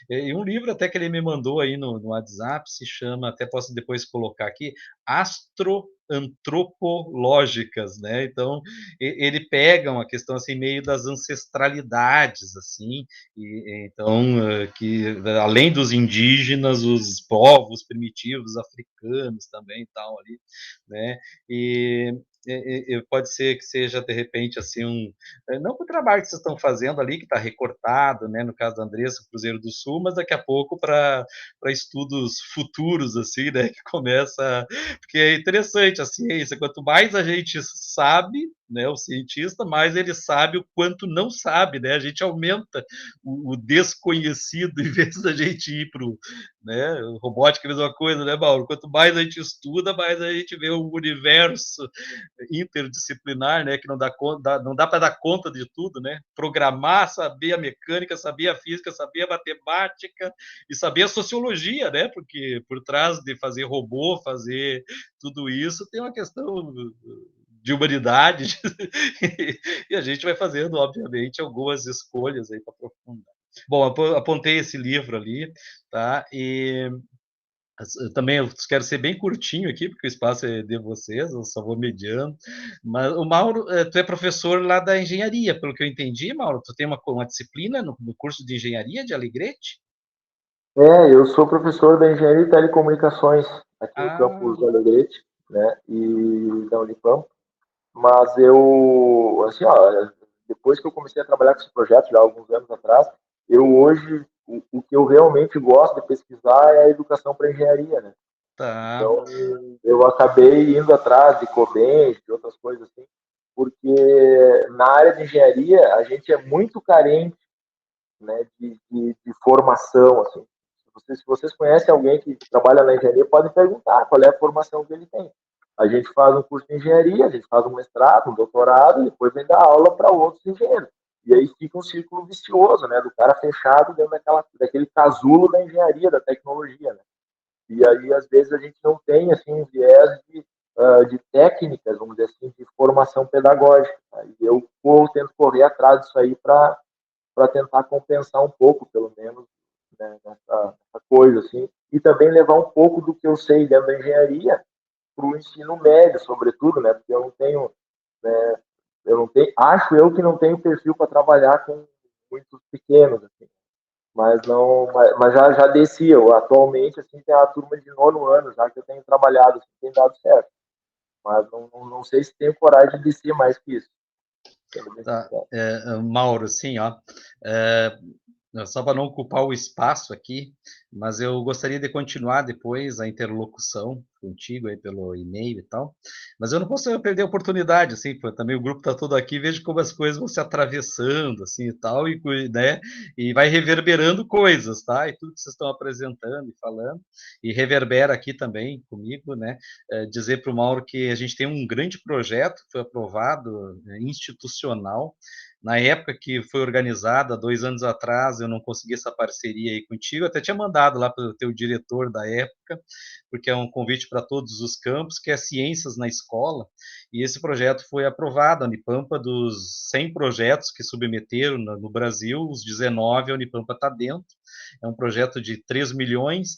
E um livro até que ele me mandou aí no WhatsApp se chama, até posso depois colocar aqui, Astroantropológicas, né? Então, ele pega uma questão assim meio das ancestralidades, assim, então que além dos indígenas, os povos primitivos africanos também, tal ali, né? E pode ser que seja, de repente, assim, não para o trabalho que vocês estão fazendo ali, que está recortado, né, no caso da Andressa, Cruzeiro do Sul, mas daqui a pouco para estudos futuros, assim, né, que começa... Porque é interessante a ciência, quanto mais a gente sabe, né, o cientista, mais ele sabe o quanto não sabe, né, a gente aumenta o desconhecido em vez da gente ir para o... Né, robótica é a mesma coisa, né, Mauro? Quanto mais a gente estuda, mais a gente vê o universo interdisciplinar, né, que não dá para dar conta de tudo, né? Programar, saber a mecânica, saber a física, saber a matemática e saber a sociologia, né? Porque por trás de fazer robô, fazer tudo isso, tem uma questão de humanidade e a gente vai fazendo, obviamente, algumas escolhas aí para aprofundar. Bom, apontei esse livro ali, tá? E também eu quero ser bem curtinho aqui, porque o espaço é de vocês, eu só vou mediando. Mas o Mauro, tu é professor lá da engenharia, pelo que eu entendi, Mauro, tu tem uma disciplina no curso de engenharia de Alegrete? Eu sou professor da Engenharia de Telecomunicações aqui no campus do Alegrete, né, e da Unipam. Mas eu, assim, ó, depois que eu comecei a trabalhar com esse projeto, já há alguns anos atrás, eu hoje, o que eu realmente gosto de pesquisar é a educação para engenharia, né? Tá. Então, eu acabei indo atrás de Cobens, de outras coisas assim, porque na área de engenharia a gente é muito carente, né, de formação, assim. Se vocês conhecem alguém que trabalha na engenharia, podem perguntar qual é a formação que ele tem. A gente faz um curso de engenharia, a gente faz um mestrado, um doutorado, e depois vem dar aula para outros engenheiros. E aí fica um círculo vicioso, né, do cara fechado dentro daquele casulo da engenharia, da tecnologia, né? E aí, às vezes, a gente não tem, assim, um viés de técnicas, vamos dizer assim, de formação pedagógica. Tá? E eu tento correr atrás disso aí para tentar compensar um pouco, pelo menos, né, nessa coisa, assim, e também levar um pouco do que eu sei dentro da engenharia para o ensino médio, sobretudo, né, porque eu não tenho, né, acho eu que não tenho perfil para trabalhar com muitos pequenos, assim, mas não, mas já desci, eu atualmente, assim, tem a turma de 9º ano, já que eu tenho trabalhado, assim, tem dado certo, mas não sei se tenho coragem de descer mais que isso. Tá. Mauro, sim, ó. Só para não ocupar o espaço aqui, mas eu gostaria de continuar depois a interlocução contigo aí pelo e-mail e tal, mas eu não posso perder a oportunidade, assim, também o grupo está todo aqui, vejo como as coisas vão se atravessando, assim, e tal, né, e vai reverberando coisas, tá, e tudo que vocês estão apresentando e falando, e reverbera aqui também comigo, né, dizer para o Mauro que a gente tem um grande projeto, foi aprovado, institucional, na época que foi organizada, 2 anos atrás, eu não consegui essa parceria aí contigo, eu até tinha mandado lá para o teu diretor da época, porque é um convite para todos os campos, que é Ciências na Escola, e esse projeto foi aprovado, a Unipampa, dos 100 projetos que submeteram no Brasil, os 19, a Unipampa está dentro, é um projeto de 3 milhões,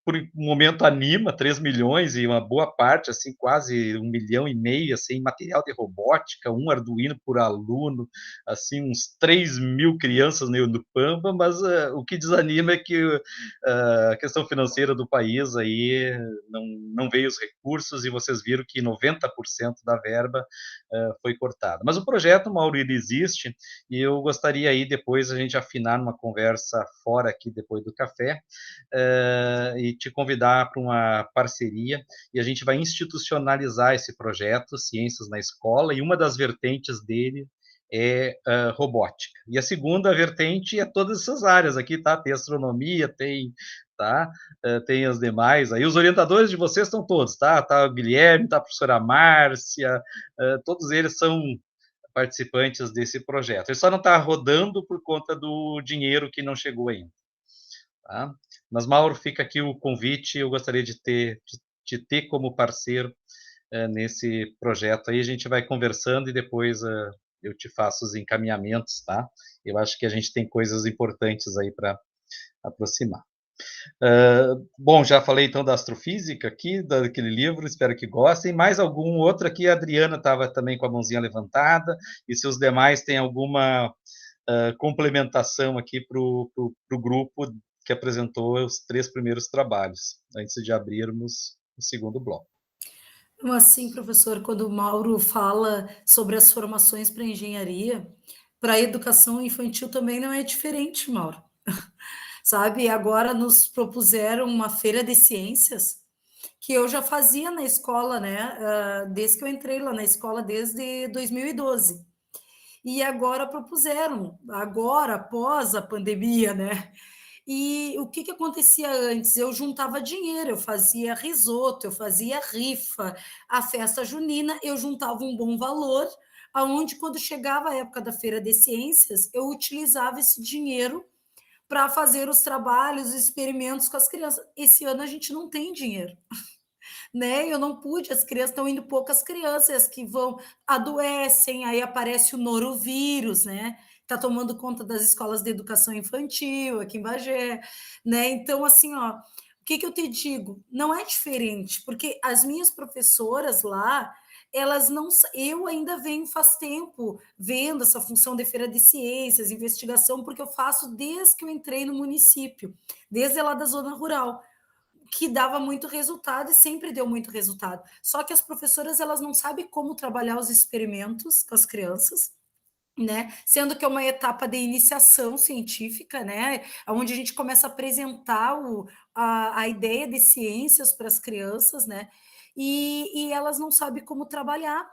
por um momento anima, 3 milhões e uma boa parte, assim, quase 1,5 milhão, assim, material de robótica, um Arduino por aluno, assim, uns 3 mil crianças no Pampa, mas o que desanima é que a questão financeira do país aí não veio os recursos e vocês viram que 90% da verba foi cortada. Mas o projeto, Mauro, ele existe e eu gostaria aí depois a gente afinar numa conversa fora aqui depois do café, e te convidar para uma parceria e a gente vai institucionalizar esse projeto Ciências na Escola e uma das vertentes dele é robótica. E a segunda vertente é todas essas áreas aqui, tá? Tem astronomia, tem, tá? Tem as demais. Aí os orientadores de vocês estão todos, tá? Tá o Guilherme, tá a professora Márcia, todos eles são participantes desse projeto. Ele só não está rodando por conta do dinheiro que não chegou ainda. Tá? Mas, Mauro, fica aqui o convite, eu gostaria de ter como parceiro nesse projeto aí, a gente vai conversando e depois eu te faço os encaminhamentos, tá? Eu acho que a gente tem coisas importantes aí para aproximar. Bom, já falei então da astrofísica aqui, daquele livro, espero que gostem. Mais algum outro aqui? A Adriana estava também com a mãozinha levantada, e se os demais têm alguma complementação aqui para o grupo que apresentou os 3 primeiros trabalhos, antes de abrirmos o segundo bloco. Assim, professor, quando o Mauro fala sobre as formações para engenharia, para a educação infantil também não é diferente, Mauro. Sabe, agora nos propuseram uma feira de ciências que eu já fazia na escola, né? Desde que eu entrei lá na escola, desde 2012. E agora propuseram, agora, após a pandemia, né? E o que acontecia antes? Eu juntava dinheiro, eu fazia risoto, eu fazia rifa, a festa junina, eu juntava um bom valor, aonde quando chegava a época da feira de ciências, eu utilizava esse dinheiro para fazer os trabalhos, os experimentos com as crianças. Esse ano a gente não tem dinheiro, né? Eu não pude, as crianças estão indo poucas crianças que vão adoecem, aí aparece o norovírus, né? Está tomando conta das escolas de educação infantil aqui em Bagé, né? Então, assim, ó, o que eu te digo? Não é diferente, porque as minhas professoras lá, elas não. Eu ainda venho faz tempo vendo essa função de feira de ciências, investigação, porque eu faço desde que eu entrei no município, desde lá da zona rural, que dava muito resultado e sempre deu muito resultado. Só que as professoras, elas não sabem como trabalhar os experimentos com as crianças, né? Sendo que é uma etapa de iniciação científica, né? Onde a gente começa a apresentar a ideia de ciências para as crianças, né? E elas não sabem como trabalhar.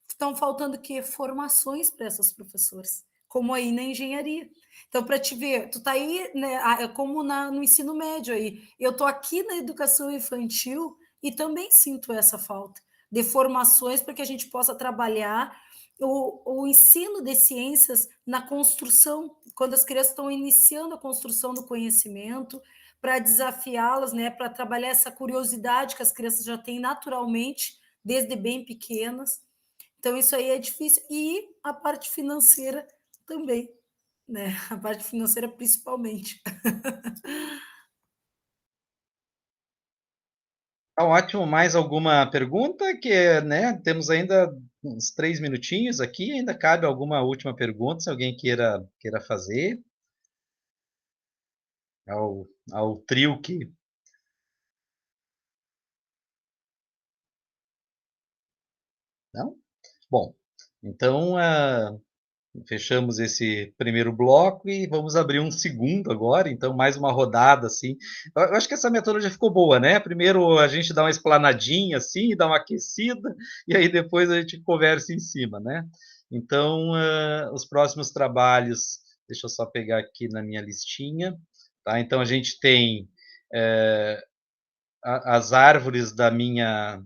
Estão faltando que formações para essas professoras, como aí na engenharia. Então, para te ver, tu está aí, né, como no ensino médio aí. Eu estou aqui na educação infantil e também sinto essa falta de formações para que a gente possa trabalhar o ensino de ciências na construção, quando as crianças estão iniciando a construção do conhecimento, para desafiá-las, né, para trabalhar essa curiosidade que as crianças já têm naturalmente, desde bem pequenas. Então, isso aí é difícil. E a parte financeira também, né? A parte financeira principalmente. Tá ótimo. Mais alguma pergunta? Que, né, temos ainda uns 3 minutinhos aqui. Ainda cabe alguma última pergunta, se alguém queira fazer ao trio que... Não? Bom, então fechamos esse primeiro bloco e vamos abrir um segundo agora, então mais uma rodada assim. Eu acho que essa metodologia ficou boa, né? Primeiro a gente dá uma explanadinha assim, dá uma aquecida e aí depois a gente conversa em cima, né? Então, os próximos trabalhos, deixa eu só pegar aqui na minha listinha, tá? Então a gente tem as árvores da minha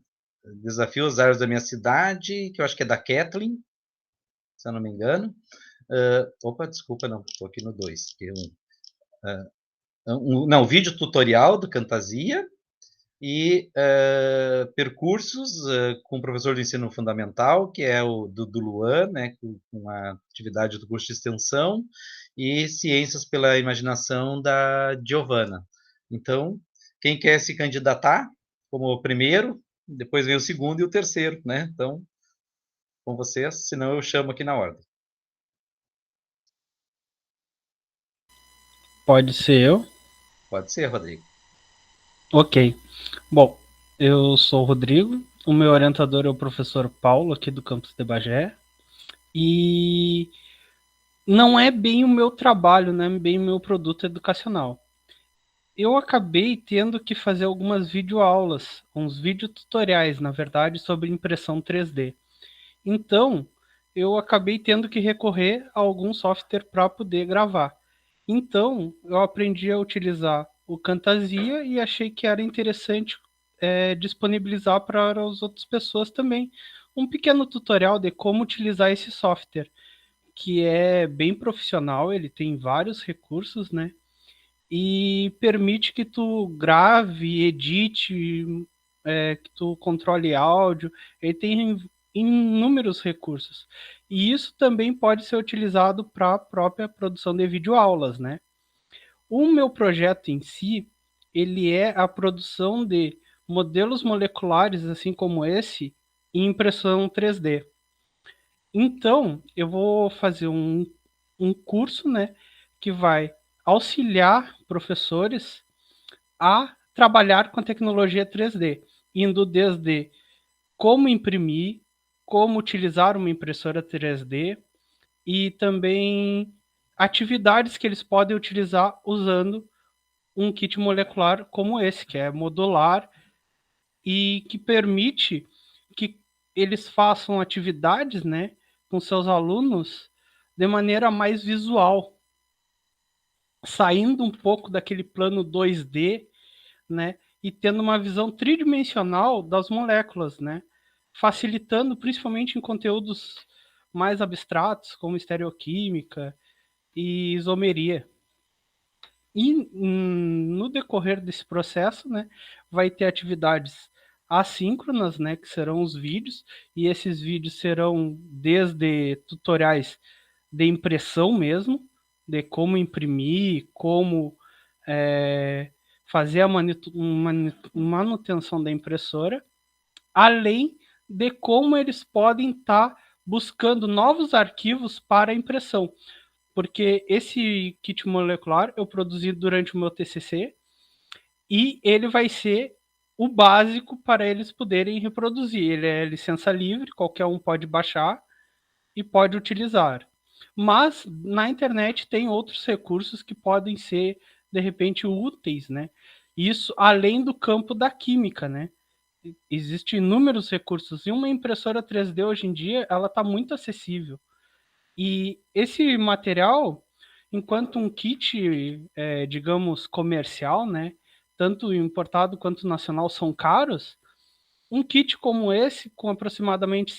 desafio, as árvores da minha cidade, que eu acho que é da Kathleen, se eu não me engano. Opa, desculpa, não, estou aqui no 2. Não, vídeo tutorial do Cantasia e percursos com o professor de ensino fundamental, que é o do Luan, né, com a atividade do curso de extensão, e ciências pela imaginação da Giovana. Então, quem quer se candidatar como o primeiro, depois vem o segundo e o terceiro, né? Então, com vocês, senão eu chamo aqui na ordem. Pode ser eu? Pode ser, Rodrigo. Ok. Bom, eu sou o Rodrigo, o meu orientador é o professor Paulo, aqui do campus de Bagé, e não é bem o meu trabalho, não é bem o meu produto educacional. Eu acabei tendo que fazer algumas videoaulas, uns videotutoriais, na verdade, sobre impressão 3D. Então, eu acabei tendo que recorrer a algum software para poder gravar. Então, eu aprendi a utilizar o Camtasia e achei que era interessante disponibilizar para as outras pessoas também um pequeno tutorial de como utilizar esse software, que é bem profissional, ele tem vários recursos, né? E permite que tu grave, edite, que tu controle áudio, ele tem inúmeros recursos. E isso também pode ser utilizado para a própria produção de videoaulas, né? O meu projeto em si, ele é a produção de modelos moleculares, assim como esse, em impressão 3D. Então, eu vou fazer um curso, né, que vai auxiliar professores a trabalhar com a tecnologia 3D, indo desde como imprimir, como utilizar uma impressora 3D e também atividades que eles podem utilizar usando um kit molecular como esse, que é modular e que permite que eles façam atividades, né, com seus alunos de maneira mais visual, saindo um pouco daquele plano 2D, né, e tendo uma visão tridimensional das moléculas, né, facilitando principalmente em conteúdos mais abstratos, como estereoquímica e isomeria. E no decorrer desse processo, né, vai ter atividades assíncronas, né, que serão os vídeos, e esses vídeos serão desde tutoriais de impressão mesmo, de como imprimir, como fazer a manutenção da impressora, além de como eles podem estar buscando novos arquivos para a impressão. Porque esse kit molecular eu produzi durante o meu TCC e ele vai ser o básico para eles poderem reproduzir. Ele é licença livre, qualquer um pode baixar e pode utilizar. Mas na internet tem outros recursos que podem ser, de repente, úteis, né? Isso além do campo da química, né? Existem inúmeros recursos e uma impressora 3D hoje em dia ela está muito acessível. E esse material, enquanto um kit, digamos, comercial, né, tanto importado quanto nacional, são caros, um kit como esse, com aproximadamente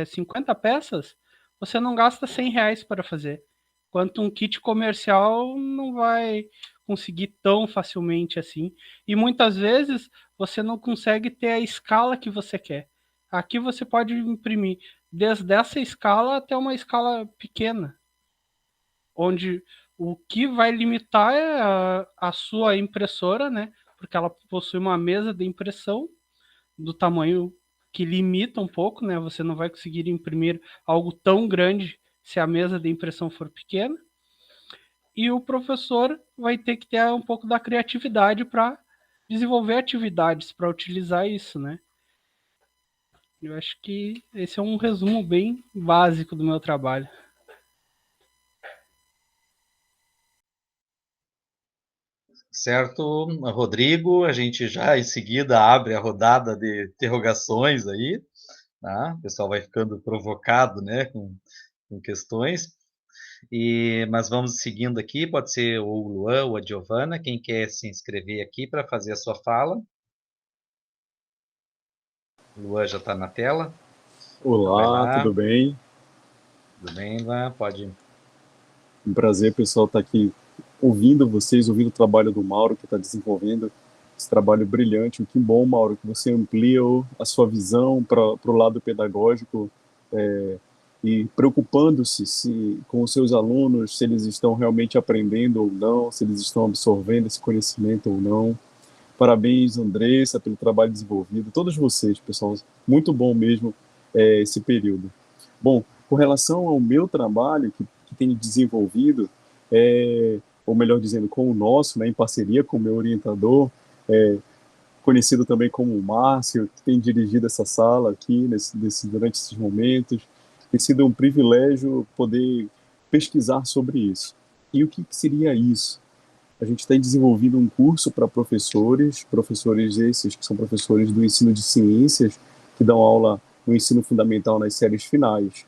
50 peças, você não gasta R$ 100 para fazer. Enquanto um kit comercial não vai conseguir tão facilmente assim. E muitas vezes você não consegue ter a escala que você quer. Aqui você pode imprimir desde essa escala até uma escala pequena, onde o que vai limitar é a sua impressora, né? Porque ela possui uma mesa de impressão do tamanho que limita um pouco, né? Você não vai conseguir imprimir algo tão grande se a mesa de impressão for pequena. E o professor vai ter que ter um pouco da criatividade para desenvolver atividades para utilizar isso, né? Eu acho que esse é um resumo bem básico do meu trabalho. Certo, Rodrigo, a gente já em seguida abre a rodada de interrogações aí, tá? O pessoal vai ficando provocado, né, com questões. Mas vamos seguindo aqui, pode ser ou o Luan ou a Giovana, quem quer se inscrever aqui para fazer a sua fala. O Luan já está na tela. Olá, então tudo bem? Tudo bem, Luan? Pode. Um prazer, pessoal, estar aqui ouvindo vocês, ouvindo o trabalho do Mauro, que está desenvolvendo esse trabalho brilhante. Que bom, Mauro, que você amplia a sua visão para o lado pedagógico e preocupando-se com os seus alunos, se eles estão realmente aprendendo ou não, se eles estão absorvendo esse conhecimento ou não. Parabéns, Andressa, pelo trabalho desenvolvido. Todos vocês, pessoal, muito bom mesmo esse período. Bom, com relação ao meu trabalho que tenho desenvolvido, ou melhor dizendo, com o nosso, né, em parceria com o meu orientador, conhecido também como Márcio, que tem dirigido essa sala aqui durante esses momentos. Tem sido um privilégio poder pesquisar sobre isso. E o que seria isso? A gente tem desenvolvido um curso para professores esses que são professores do ensino de ciências, que dão aula no ensino fundamental nas séries finais.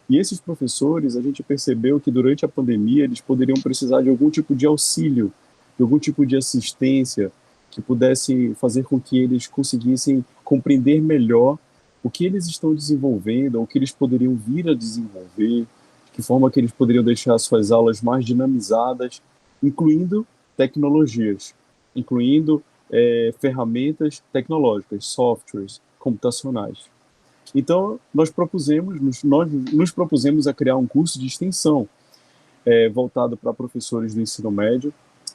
E esses professores, a gente percebeu que durante a pandemia eles poderiam precisar de algum tipo de auxílio, de algum tipo de assistência que pudesse fazer com que eles conseguissem compreender melhor o que eles estão desenvolvendo, ou o que eles poderiam vir a desenvolver, de que forma que eles poderiam deixar suas aulas mais dinamizadas, incluindo tecnologias, incluindo ferramentas tecnológicas, softwares computacionais. Então, nós nos propusemos a criar um curso de extensão voltado para professores do ensino médio,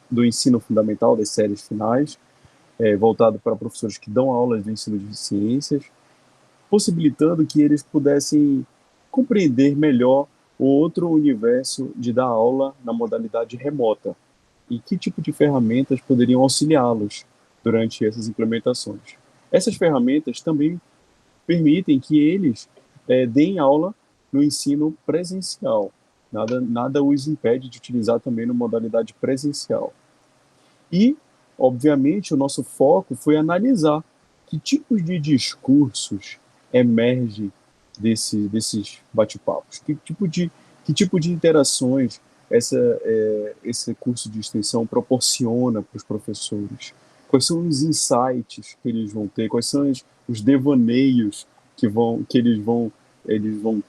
do ensino fundamental, das séries finais, voltado para professores que dão aulas de ensino de ciências, possibilitando que eles pudessem compreender melhor o outro universo de dar aula na modalidade remota e que tipo de ferramentas poderiam auxiliá-los durante essas implementações. Essas ferramentas também permitem que eles deem aula no ensino presencial. Nada os impede de utilizar também na modalidade presencial. E, obviamente, o nosso foco foi analisar que tipos de discursos emergem desses bate-papos, que tipo de interações esse curso de extensão proporciona para os professores, quais são os insights que eles vão ter, quais são os devaneios que eles vão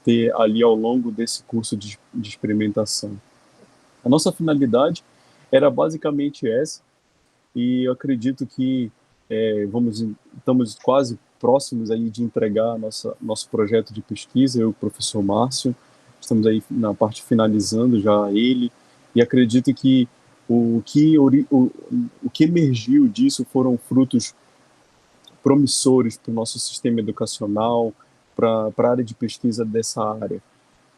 ter ali ao longo desse curso de experimentação. A nossa finalidade era basicamente essa, e eu acredito que estamos quase próximos aí de entregar nosso projeto de pesquisa, eu e o professor Márcio, estamos aí na parte finalizando já ele, e acredito que o que emergiu disso foram frutos promissores para o nosso sistema educacional, para a área de pesquisa dessa área.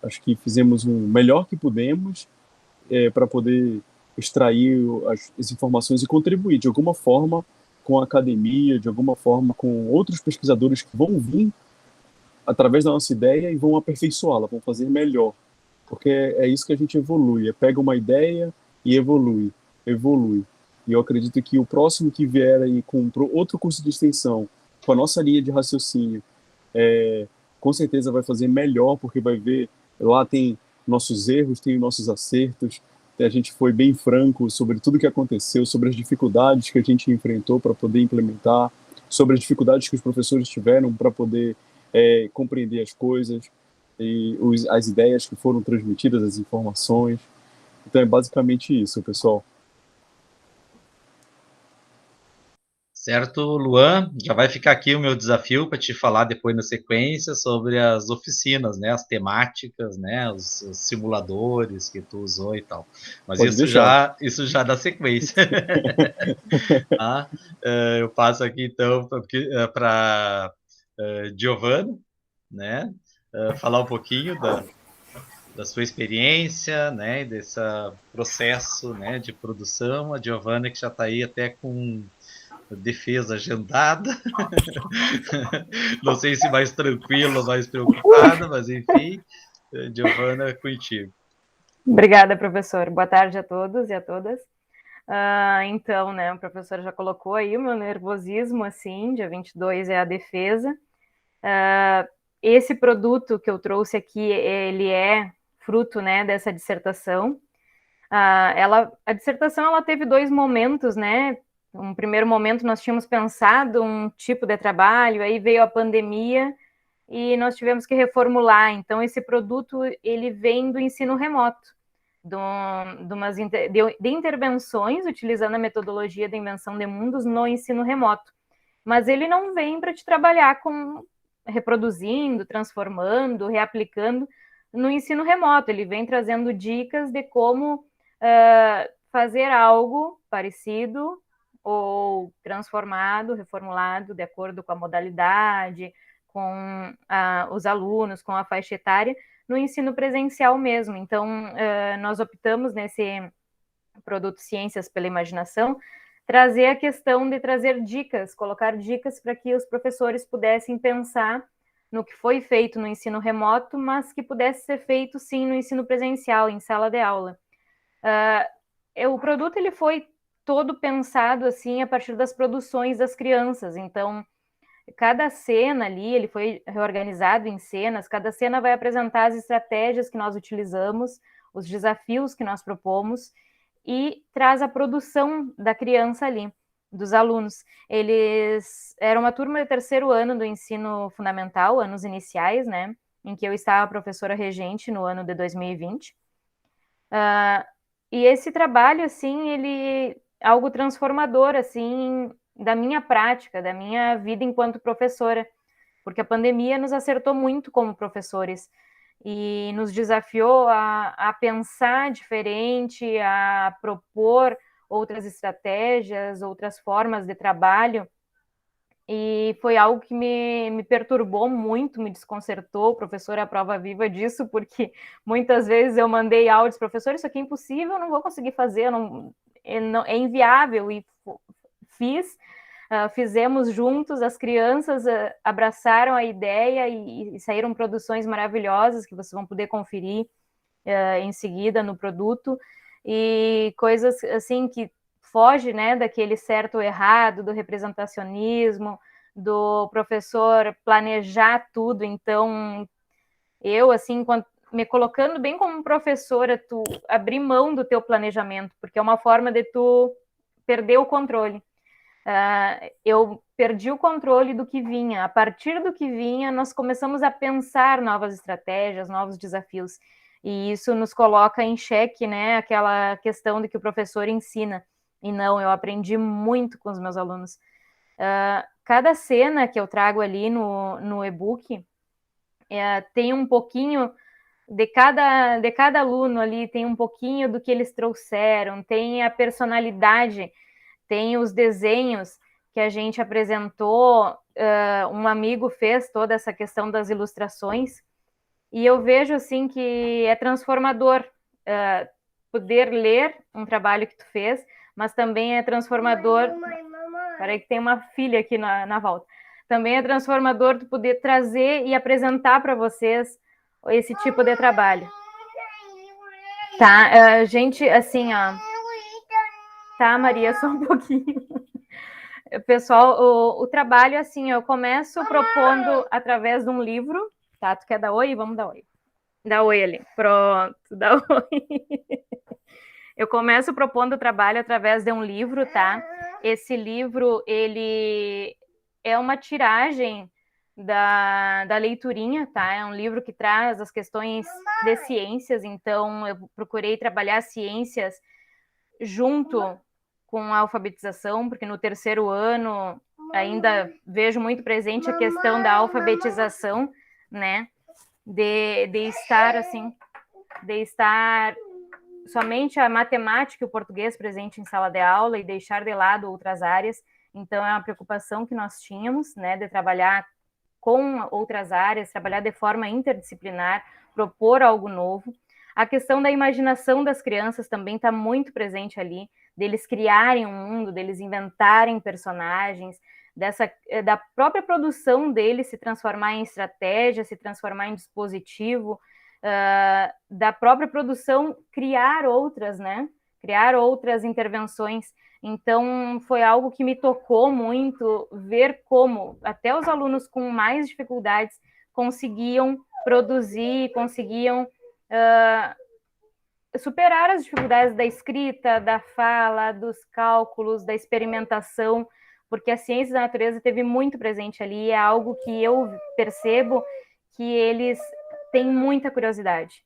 Acho que fizemos o melhor que pudemos para poder extrair as informações e contribuir de alguma forma com a academia, de alguma forma com outros pesquisadores que vão vir através da nossa ideia e vão aperfeiçoá-la, vão fazer melhor. Porque é isso que a gente evolui, pega uma ideia e evolui. E eu acredito que o próximo que vier aí com outro curso de extensão, com a nossa linha de raciocínio, com certeza vai fazer melhor, porque vai ver, lá tem nossos erros, tem nossos acertos, a gente foi bem franco sobre tudo que aconteceu, sobre as dificuldades que a gente enfrentou para poder implementar, sobre as dificuldades que os professores tiveram para poder compreender as coisas, e as ideias que foram transmitidas, as informações. Então é basicamente isso, pessoal. Certo, Luan, já vai ficar aqui o meu desafio para te falar depois na sequência sobre as oficinas, né, as temáticas, né, os simuladores que tu usou e tal. Mas isso já dá sequência. Tá? Eu passo aqui então para Giovanna, né, falar um pouquinho da sua experiência, né, desse processo, né, de produção. A Giovanna que já está aí até com defesa agendada. Não sei se mais tranquila ou mais preocupada, mas enfim, Giovanna, contigo. Obrigada, professor. Boa tarde a todos e a todas. Então, né, o professor já colocou aí o meu nervosismo, assim, dia 22 é a defesa. Esse produto que eu trouxe aqui, ele é fruto, né, dessa dissertação. A dissertação, ela teve 2 momentos, né. Um primeiro momento nós tínhamos pensado um tipo de trabalho, aí veio a pandemia e nós tivemos que reformular. Então, esse produto, ele vem do ensino remoto, de intervenções utilizando a metodologia da invenção de mundos no ensino remoto. Mas ele não vem para te trabalhar reproduzindo, transformando, reaplicando no ensino remoto. Ele vem trazendo dicas de como fazer algo parecido ou transformado, reformulado de acordo com a modalidade, com os alunos, com a faixa etária, no ensino presencial mesmo. Então, nós optamos nesse produto Ciências pela Imaginação, trazer a questão de trazer dicas, colocar dicas para que os professores pudessem pensar no que foi feito no ensino remoto, mas que pudesse ser feito, sim, no ensino presencial, em sala de aula. O produto ele foi todo pensado assim a partir das produções das crianças. Então, cada cena ali, ele foi reorganizado em cenas, cada cena vai apresentar as estratégias que nós utilizamos, os desafios que nós propomos, e traz a produção da criança ali, dos alunos. Eles eram uma turma de 3º ano do ensino fundamental, anos iniciais, né, em que eu estava professora regente no ano de 2020. E esse trabalho, assim, ele algo transformador, assim, da minha prática, da minha vida enquanto professora, porque a pandemia nos acertou muito como professores e nos desafiou a pensar diferente, a propor outras estratégias, outras formas de trabalho, e foi algo que me perturbou muito, me desconcertou. O professor é a prova viva disso, porque muitas vezes eu mandei áudios, professor, isso aqui é impossível, eu não vou conseguir fazer, é inviável, e fiz, fizemos juntos, as crianças abraçaram a ideia e saíram produções maravilhosas que vocês vão poder conferir em seguida no produto, e coisas assim que foge, né, daquele certo ou errado, do representacionismo, do professor planejar tudo. Então, eu, assim, me colocando bem como professora, tu abrir mão do teu planejamento, porque é uma forma de tu perder o controle. Eu perdi o controle do que vinha. A partir do que vinha, nós começamos a pensar novas estratégias, novos desafios, e isso nos coloca em xeque, né, aquela questão de que o professor ensina. E não, eu aprendi muito com os meus alunos. Cada cena que eu trago ali no e-book tem um pouquinho de cada aluno ali, tem um pouquinho do que eles trouxeram, tem a personalidade, tem os desenhos que a gente apresentou, um amigo fez toda essa questão das ilustrações, e eu vejo assim que é transformador poder ler um trabalho que tu fez, mas também é transformador... Peraí que tem uma filha aqui na volta. Também é transformador tu poder trazer e apresentar para vocês esse tipo de trabalho. Tá, gente, assim, ó... Tá, Maria, só um pouquinho. Pessoal, o trabalho, assim, eu começo propondo através de um livro, tá? Tu quer dar oi? Vamos dar oi. Dá oi ali. Pronto, dá oi. Eu começo propondo o trabalho através de um livro, tá? Esse livro, ele é uma tiragem da leiturinha, tá? É um livro que traz as questões de ciências, então eu procurei trabalhar ciências junto com a alfabetização, porque no terceiro ano ainda vejo muito presente a questão da alfabetização, né? De estar assim, de estar somente a matemática e o português presente em sala de aula e deixar de lado outras áreas. Então é uma preocupação que nós tínhamos, né, de trabalhar com outras áreas, trabalhar de forma interdisciplinar, propor algo novo. A questão da imaginação das crianças também está muito presente ali, deles criarem um mundo, deles inventarem personagens, da própria produção deles se transformar em estratégia, se transformar em dispositivo, da própria produção criar outras, né? Criar outras intervenções. Então, foi algo que me tocou muito, ver como até os alunos com mais dificuldades conseguiam produzir, conseguiam superar as dificuldades da escrita, da fala, dos cálculos, da experimentação, porque a ciência da natureza teve muito presente ali, é algo que eu percebo que eles têm muita curiosidade.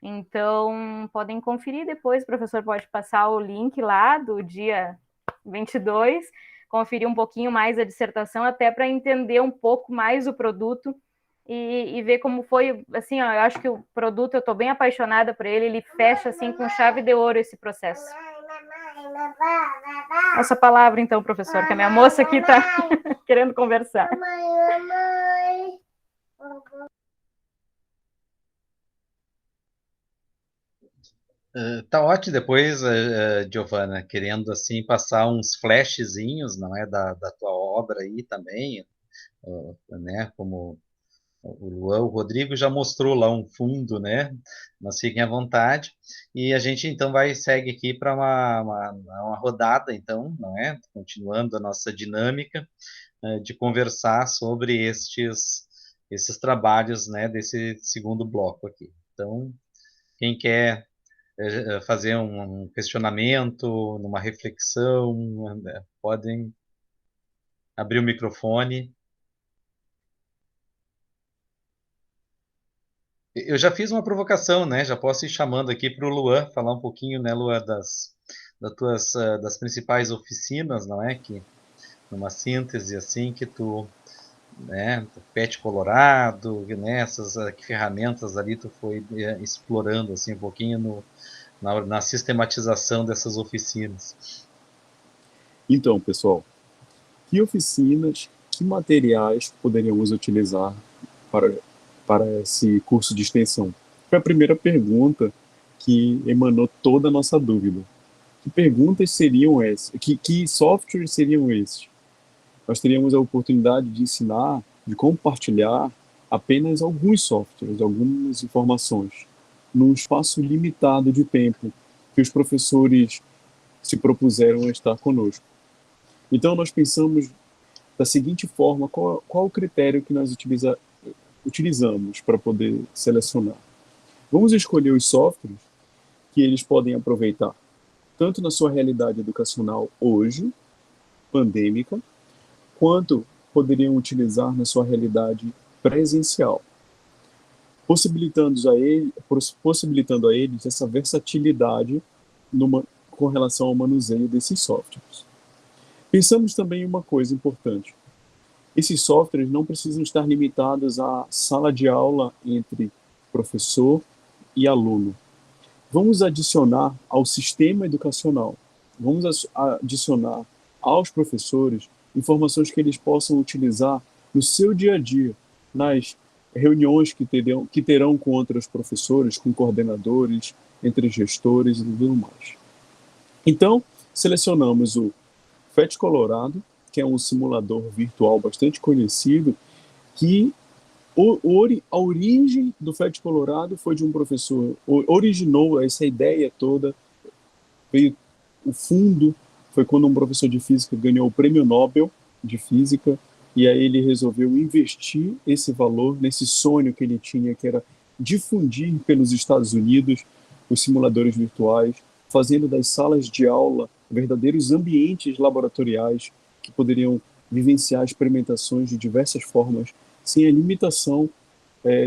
Então, podem conferir depois, o professor pode passar o link lá do dia 22, conferir um pouquinho mais a dissertação, até para entender um pouco mais o produto e ver como foi, assim, ó, eu acho que o produto, eu estou bem apaixonada por ele, ele fecha, assim, com chave de ouro esse processo. Essa palavra, então, professor, que a minha moça aqui está querendo conversar. Tá ótimo depois, Giovana, querendo assim passar uns flashzinhos, não é, da tua obra aí também, né, como o Rodrigo já mostrou lá um fundo, né, mas fiquem à vontade, e a gente então segue aqui para uma rodada, então, não é, continuando a nossa dinâmica de conversar sobre esses trabalhos, né, desse segundo bloco aqui. Então, quem quer fazer um questionamento, uma reflexão, podem abrir o microfone. Eu já fiz uma provocação, né? Já posso ir chamando aqui para o Luan, falar um pouquinho, né, Luan, das principais oficinas, não é? Que, numa síntese assim, que tu, né, PET Colorado, né, essas ferramentas ali tu foi explorando assim um pouquinho na sistematização dessas oficinas. Então, pessoal, que oficinas, que materiais poderíamos utilizar para esse curso de extensão? Foi a primeira pergunta que emanou toda a nossa dúvida. Que perguntas seriam essas? Que softwares seriam esses? nós teríamos a oportunidade de ensinar, de compartilhar apenas alguns softwares, algumas informações, num espaço limitado de tempo que os professores se propuseram a estar conosco. Então, nós pensamos da seguinte forma: qual o critério que nós utilizamos para poder selecionar? Vamos escolher os softwares que eles podem aproveitar, tanto na sua realidade educacional hoje, pandêmica, quanto poderiam utilizar na sua realidade presencial, possibilitando a eles essa versatilidade com relação ao manuseio desses softwares. Pensamos também em uma coisa importante: esses softwares não precisam estar limitados à sala de aula entre professor e aluno. Vamos adicionar ao sistema educacional, vamos adicionar aos professores informações que eles possam utilizar no seu dia a dia, nas reuniões que terão com outros professores, com coordenadores, entre gestores e tudo mais. Então, selecionamos o PhET Colorado, que é um simulador virtual bastante conhecido, que a origem do PhET Colorado foi de um professor, originou essa ideia toda, o fundo foi quando um professor de física ganhou o Prêmio Nobel de Física, e aí ele resolveu investir esse valor nesse sonho que ele tinha, que era difundir pelos Estados Unidos os simuladores virtuais, fazendo das salas de aula verdadeiros ambientes laboratoriais que poderiam vivenciar experimentações de diversas formas, sem a limitação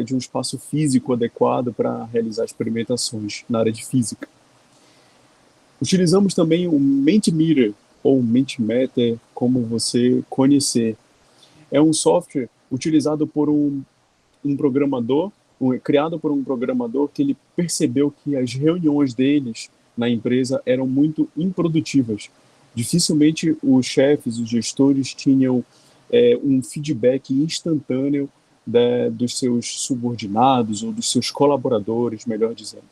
de um espaço físico adequado para realizar experimentações na área de física. Utilizamos também o Mentimeter, ou Mentimeter, como você conhecer. É um software utilizado por um programador, criado por um programador, que ele percebeu que as reuniões deles na empresa eram muito improdutivas. Dificilmente os chefes, os gestores tinham um feedback instantâneo dos seus subordinados ou dos seus colaboradores, melhor dizendo.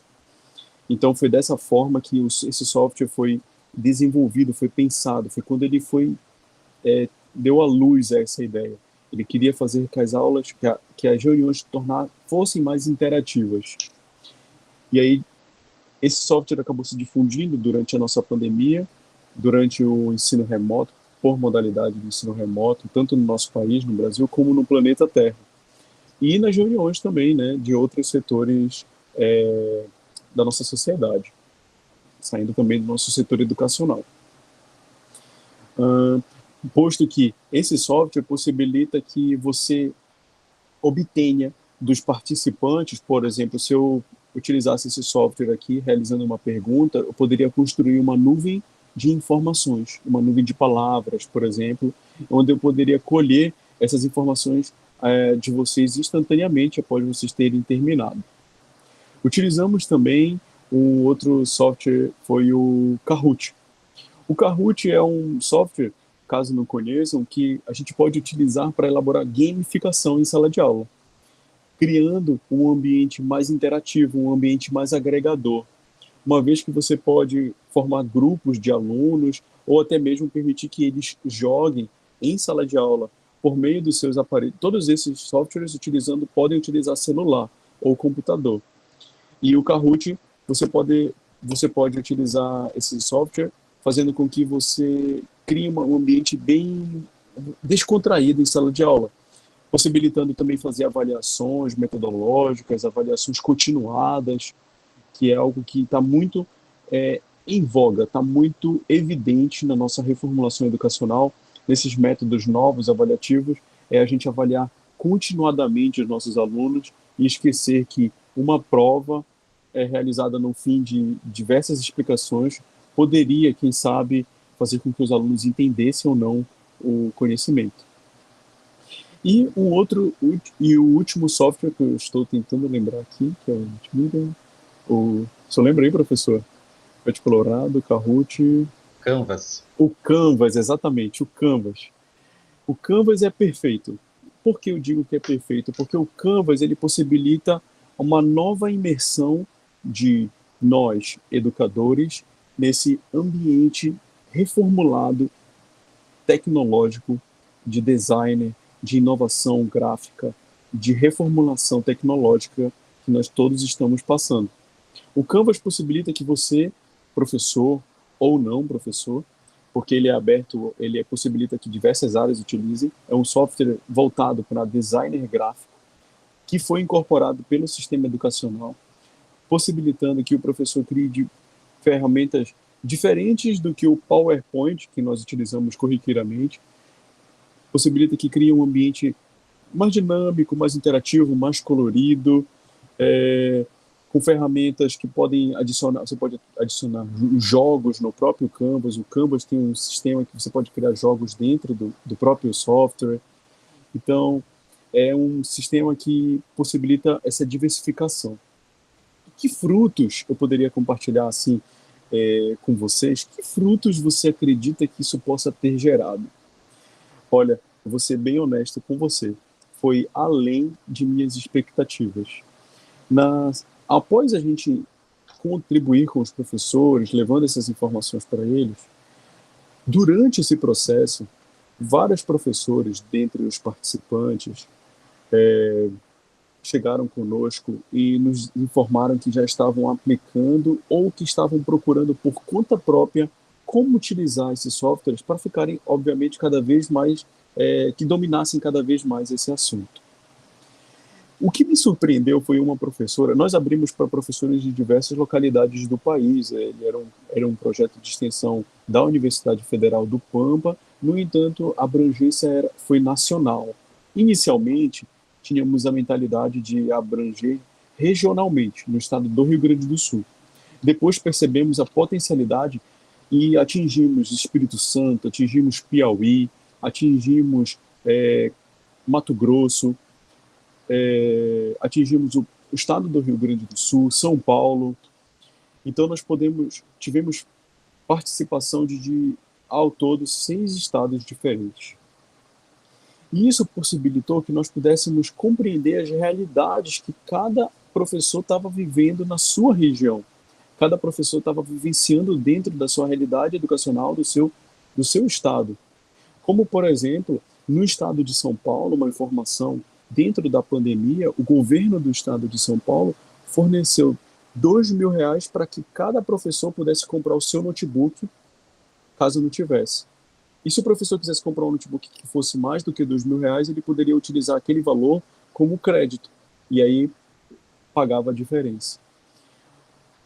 Então foi dessa forma que esse software foi desenvolvido, foi pensado, foi quando ele deu à luz a essa ideia. Ele queria fazer que as aulas, que as reuniões fossem mais interativas. E aí esse software acabou se difundindo durante a nossa pandemia, durante o ensino remoto, por modalidade de ensino remoto, tanto no nosso país, no Brasil, como no planeta Terra. E nas reuniões também, né, de outros setores da nossa sociedade, saindo também do nosso setor educacional. Posto que esse software possibilita que você obtenha dos participantes, por exemplo, se eu utilizasse esse software aqui, realizando uma pergunta, eu poderia construir uma nuvem de informações, uma nuvem de palavras, por exemplo, onde eu poderia colher essas informações de vocês instantaneamente após vocês terem terminado. Utilizamos também um outro software, foi o Kahoot. O Kahoot é um software, caso não conheçam, que a gente pode utilizar para elaborar gamificação em sala de aula, criando um ambiente mais interativo, um ambiente mais agregador, uma vez que você pode formar grupos de alunos ou até mesmo permitir que eles joguem em sala de aula por meio dos seus aparelhos. Todos esses softwares podem utilizar celular ou computador. E o Kahoot, você pode utilizar esse software fazendo com que você crie um ambiente bem descontraído em sala de aula, possibilitando também fazer avaliações metodológicas, avaliações continuadas, que é algo que está muito em voga, está muito evidente na nossa reformulação educacional, nesses métodos novos avaliativos, a gente avaliar continuadamente os nossos alunos e esquecer que uma prova realizada no fim de diversas explicações poderia, quem sabe, fazer com que os alunos entendessem ou não o conhecimento. E o último software que eu estou tentando lembrar aqui, que é o Mentimeter, só lembra aí, professor? PhET Colorado, Kahoot... Canvas. O Canvas, exatamente, o Canvas. O Canvas é perfeito. Por que eu digo que é perfeito? Porque o Canvas ele possibilita uma nova imersão de nós, educadores, nesse ambiente reformulado, tecnológico, de designer, de inovação gráfica, de reformulação tecnológica que nós todos estamos passando. O Canvas possibilita que você, professor ou não professor, porque ele é aberto, ele possibilita que diversas áreas utilizem, é um software voltado para designer gráfico, que foi incorporado pelo sistema educacional, possibilitando que o professor crie ferramentas diferentes do que o PowerPoint, que nós utilizamos corriqueiramente, possibilita que crie um ambiente mais dinâmico, mais interativo, mais colorido, com ferramentas que podem adicionar, você pode adicionar jogos no próprio Canvas. O Canvas tem um sistema que você pode criar jogos dentro do próprio software. Então, é um sistema que possibilita essa diversificação. Que frutos eu poderia compartilhar assim com vocês? Que frutos você acredita que isso possa ter gerado? Olha, eu vou ser bem honesto com você. Foi além de minhas expectativas. Após a gente contribuir com os professores, levando essas informações para eles, durante esse processo, vários professores, dentre os participantes, chegaram conosco e nos informaram que já estavam aplicando ou que estavam procurando por conta própria como utilizar esses softwares para ficarem, obviamente, cada vez mais, que dominassem cada vez mais esse assunto. O que me surpreendeu foi uma professora. Nós abrimos para professores de diversas localidades do país. Ele era um projeto de extensão da Universidade Federal do Pampa. No entanto, a abrangência foi nacional. Inicialmente, tínhamos a mentalidade de abranger regionalmente, no estado do Rio Grande do Sul. Depois percebemos a potencialidade e atingimos Espírito Santo, atingimos Piauí, atingimos Mato Grosso, atingimos o estado do Rio Grande do Sul, São Paulo. Então nós tivemos participação de ao todo 6 estados diferentes. E isso possibilitou que nós pudéssemos compreender as realidades que cada professor estava vivendo na sua região. Cada professor estava vivenciando dentro da sua realidade educacional do seu estado. Como, por exemplo, no estado de São Paulo, uma informação: dentro da pandemia, o governo do estado de São Paulo forneceu R$ 2.000 para que cada professor pudesse comprar o seu notebook, caso não tivesse. E se o professor quisesse comprar um notebook que fosse mais do que R$ 2.000, ele poderia utilizar aquele valor como crédito, e aí pagava a diferença.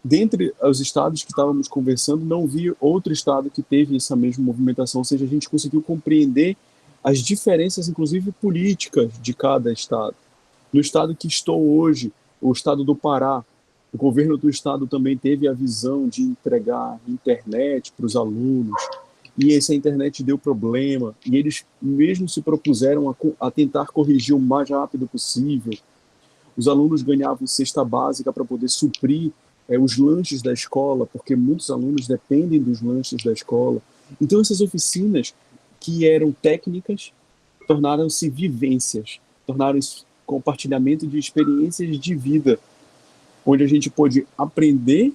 Dentre os estados que estávamos conversando, não vi outro estado que teve essa mesma movimentação, ou seja, a gente conseguiu compreender as diferenças, inclusive políticas, de cada estado. No estado que estou hoje, o estado do Pará, o governo do estado também teve a visão de entregar internet para os alunos, e essa internet deu problema, e eles mesmo se propuseram a tentar corrigir o mais rápido possível. Os alunos ganhavam cesta básica para poder suprir os lanches da escola, porque muitos alunos dependem dos lanches da escola. Então essas oficinas, que eram técnicas, tornaram-se vivências, tornaram-se compartilhamento de experiências de vida, onde a gente pôde aprender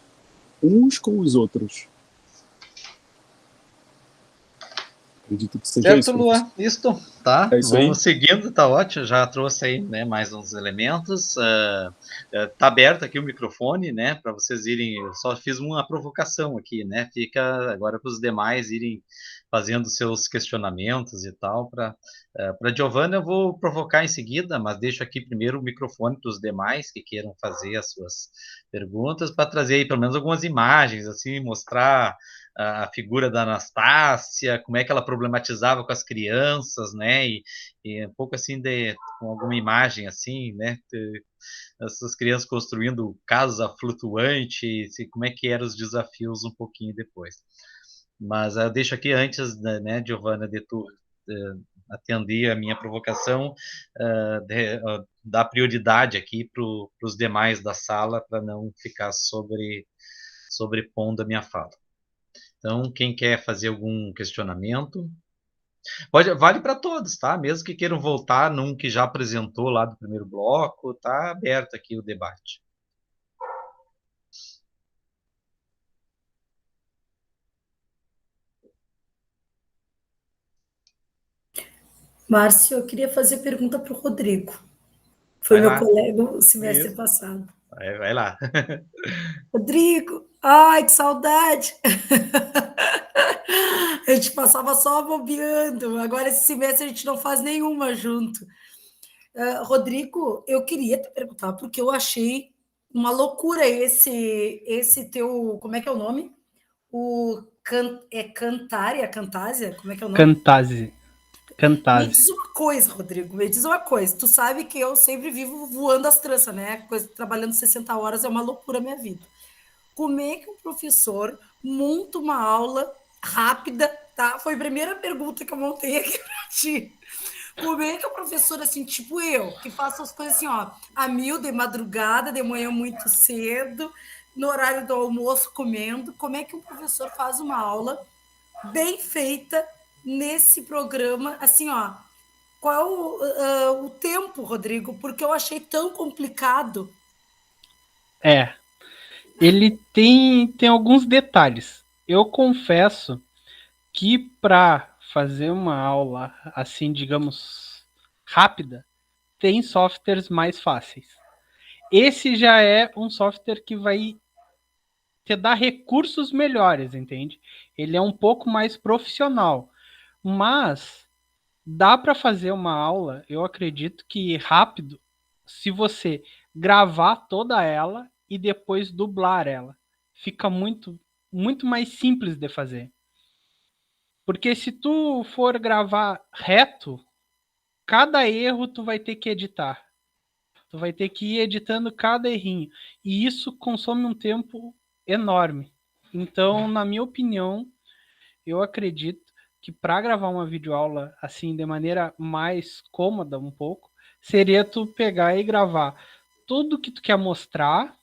uns com os outros. Acredito que seja certo, isso. Lua, isto, tá? É isso aí. Vamos seguindo, tá ótimo, já trouxe aí, né, mais uns elementos. Tá aberto aqui o microfone, né, para vocês irem. Eu só fiz uma provocação aqui, né? Fica agora para os demais irem fazendo seus questionamentos e tal. Para Giovana eu vou provocar em seguida, mas deixo aqui primeiro o microfone para os demais que queiram fazer as suas perguntas, para trazer aí pelo menos algumas imagens, assim, mostrar a figura da Anastácia, como é que ela problematizava com as crianças, né? E um pouco assim com alguma imagem assim, né? Essas crianças construindo casa flutuante, como é que eram os desafios um pouquinho depois. Mas eu deixo aqui antes, né, Giovana, de tu atender a minha provocação, dar prioridade aqui para os demais da sala, para não ficar sobrepondo a minha fala. Então, quem quer fazer algum questionamento, vale para todos, tá? Mesmo que queiram voltar num que já apresentou lá do primeiro bloco, tá aberto aqui o debate. Márcio, eu queria fazer pergunta para o Rodrigo. Foi Vai meu lá. colega o semestre Isso. passado. Vai lá. Rodrigo, ai, que saudade! A gente passava só bobeando. Agora, esse semestre, a gente não faz nenhuma junto. Rodrigo, eu queria te perguntar, porque eu achei uma loucura esse teu. Como é que é o nome? Cantária, Cantásia? Como é que é o nome? Cantase. Me Cantase. diz uma coisa, Rodrigo, me diz uma coisa. Tu sabe que eu sempre vivo voando as tranças, né? Trabalhando 60 horas é uma loucura a minha vida. Como é que um professor monta uma aula rápida, tá? Foi a primeira pergunta que eu montei aqui para ti. Como é que o professor, assim, tipo eu, que faço as coisas assim, ó, a mil, de madrugada, de manhã muito cedo, no horário do almoço comendo, como é que um professor faz uma aula bem feita nesse programa, assim, ó, qual o tempo, Rodrigo? Porque eu achei tão complicado. Ele tem alguns detalhes. Eu confesso que para fazer uma aula assim, digamos, rápida, tem softwares mais fáceis. Esse já é um software que vai te dar recursos melhores, entende? Ele é um pouco mais profissional, mas dá para fazer uma aula, eu acredito que rápido, se você gravar toda ela e depois dublar ela. Fica muito mais simples de fazer. Porque se tu for gravar reto, cada erro tu vai ter que editar. Tu vai ter que ir editando cada errinho. E isso consome um tempo enorme. Então, na minha opinião, eu acredito que para gravar uma videoaula assim de maneira mais cômoda um pouco, seria tu pegar e gravar tudo que tu quer mostrar.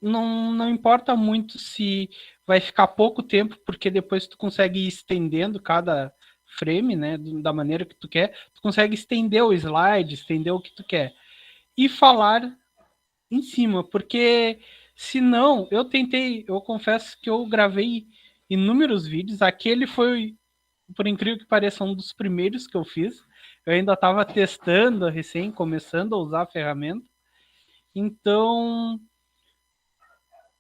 Não importa muito se vai ficar pouco tempo, porque depois tu consegue ir estendendo cada frame, né, da maneira que tu quer, tu consegue estender o slide, estender o que tu quer e falar em cima, porque se não, eu confesso que eu gravei inúmeros vídeos, aquele foi, por incrível que pareça, um dos primeiros que eu fiz, eu ainda estava testando, recém começando a usar a ferramenta, então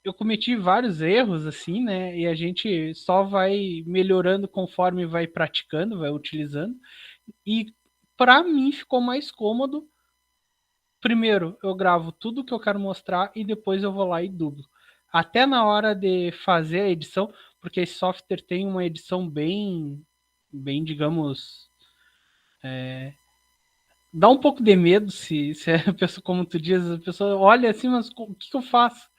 eu cometi vários erros, assim, né, e a gente só vai melhorando conforme vai praticando, vai utilizando, e para mim ficou mais cômodo. Primeiro, eu gravo tudo que eu quero mostrar e depois eu vou lá e dublo. Até na hora de fazer a edição, porque esse software tem uma edição bem, digamos, dá um pouco de medo se a pessoa, como tu diz, a pessoa olha assim, mas o que eu faço?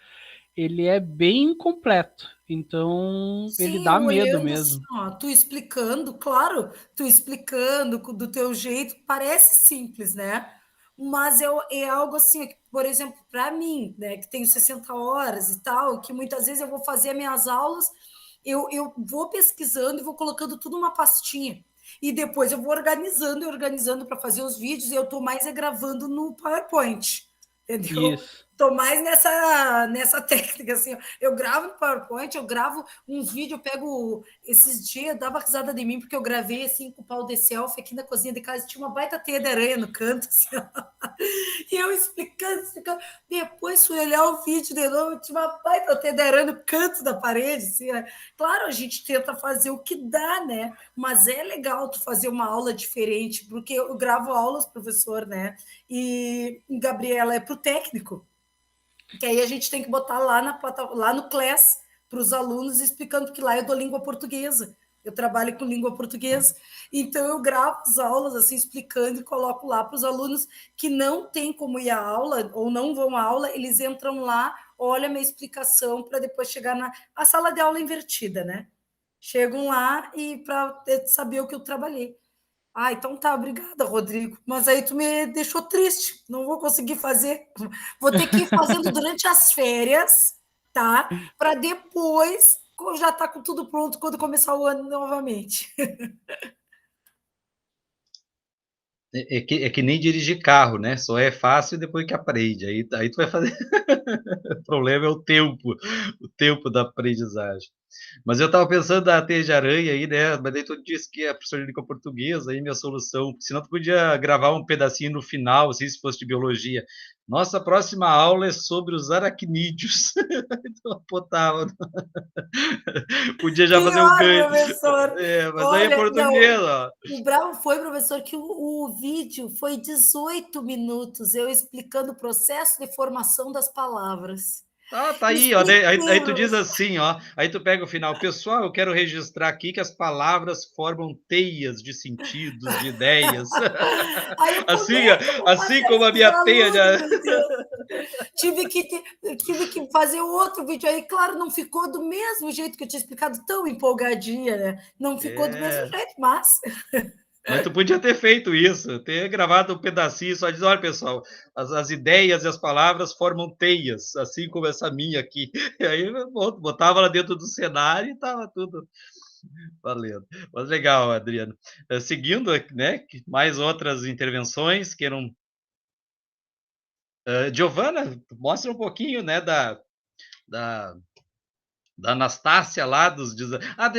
Ele é bem completo, então ele Sim, dá eu medo olhando assim, mesmo. ó, tu explicando, claro, tu explicando do teu jeito, parece simples, né? Mas é algo assim, que, por exemplo, para mim, né, que tenho 60 horas e tal, que muitas vezes eu vou fazer minhas aulas, eu vou pesquisando e vou colocando tudo numa pastinha. E depois eu vou organizando e organizando para fazer os vídeos, e eu estou mais gravando no PowerPoint, entendeu? Isso. Estou mais nessa técnica, assim, ó. Eu gravo no PowerPoint, eu gravo uns vídeos, eu pego. Esses dias eu dava risada de mim, porque eu gravei assim com o pau de selfie aqui na cozinha de casa, tinha uma baita teia de aranha no canto, assim, ó. E eu explicando, explicando. Depois fui olhar o vídeo de novo, tinha uma baita teia de aranha no canto da parede, assim, ó. Claro, a gente tenta fazer o que dá, né? Mas é legal tu fazer uma aula diferente, porque eu gravo aulas, professor, né? E Gabriela é para o técnico, que aí a gente tem que botar lá no Class para os alunos, explicando que lá eu dou língua portuguesa. Eu trabalho com língua portuguesa. Então, eu gravo as aulas, assim, explicando e coloco lá para os alunos que não tem como ir à aula ou não vão à aula, eles entram lá, olham a minha explicação para depois chegar na a sala de aula invertida, né? Chegam lá e para saber o que eu trabalhei. Ah, então tá, obrigada, Rodrigo. Mas aí tu me deixou triste, não vou conseguir fazer. Vou ter que ir fazendo durante as férias, tá? Para depois já tá com tudo pronto quando começar o ano novamente. É que nem dirigir carro, né? Só é fácil depois que aprende. Aí tu vai fazer. O problema é o tempo da aprendizagem. Mas eu estava pensando da teia de aranha aí, né? Mas daí tu disse que é professor de língua portuguesa, aí minha solução. Senão tu podia gravar um pedacinho no final, assim, se fosse de biologia. Nossa próxima aula é sobre os aracnídeos. Então, botava. Podia já fazer um Pior, ganho. professor. Mas aí é Olha, não, português, ó. o bravo foi, professor, que o vídeo foi 18 minutos, eu explicando o processo de formação das palavras. Ah, tá aí, ó. Aí tu diz assim, ó. Aí tu pega o final. Pessoal, eu quero registrar aqui que as palavras formam teias de sentidos, de ideias. Aí eu Assim, começo, vou assim passar como a isso minha para os teia alunos, de... meu Deus. Tive que fazer outro vídeo aí, claro, não ficou do mesmo jeito que eu tinha explicado, tão empolgadinha, né? Não ficou do mesmo jeito, mas... Mas tu podia ter feito isso, ter gravado um pedacinho, só dizer, olha, pessoal, as ideias e as palavras formam teias, assim como essa minha aqui. E aí eu botava lá dentro do cenário e estava tudo valendo. Mas legal, Adriano. Seguindo, né, mais outras intervenções, queiram... Giovana, mostra um pouquinho, né, da Anastácia lá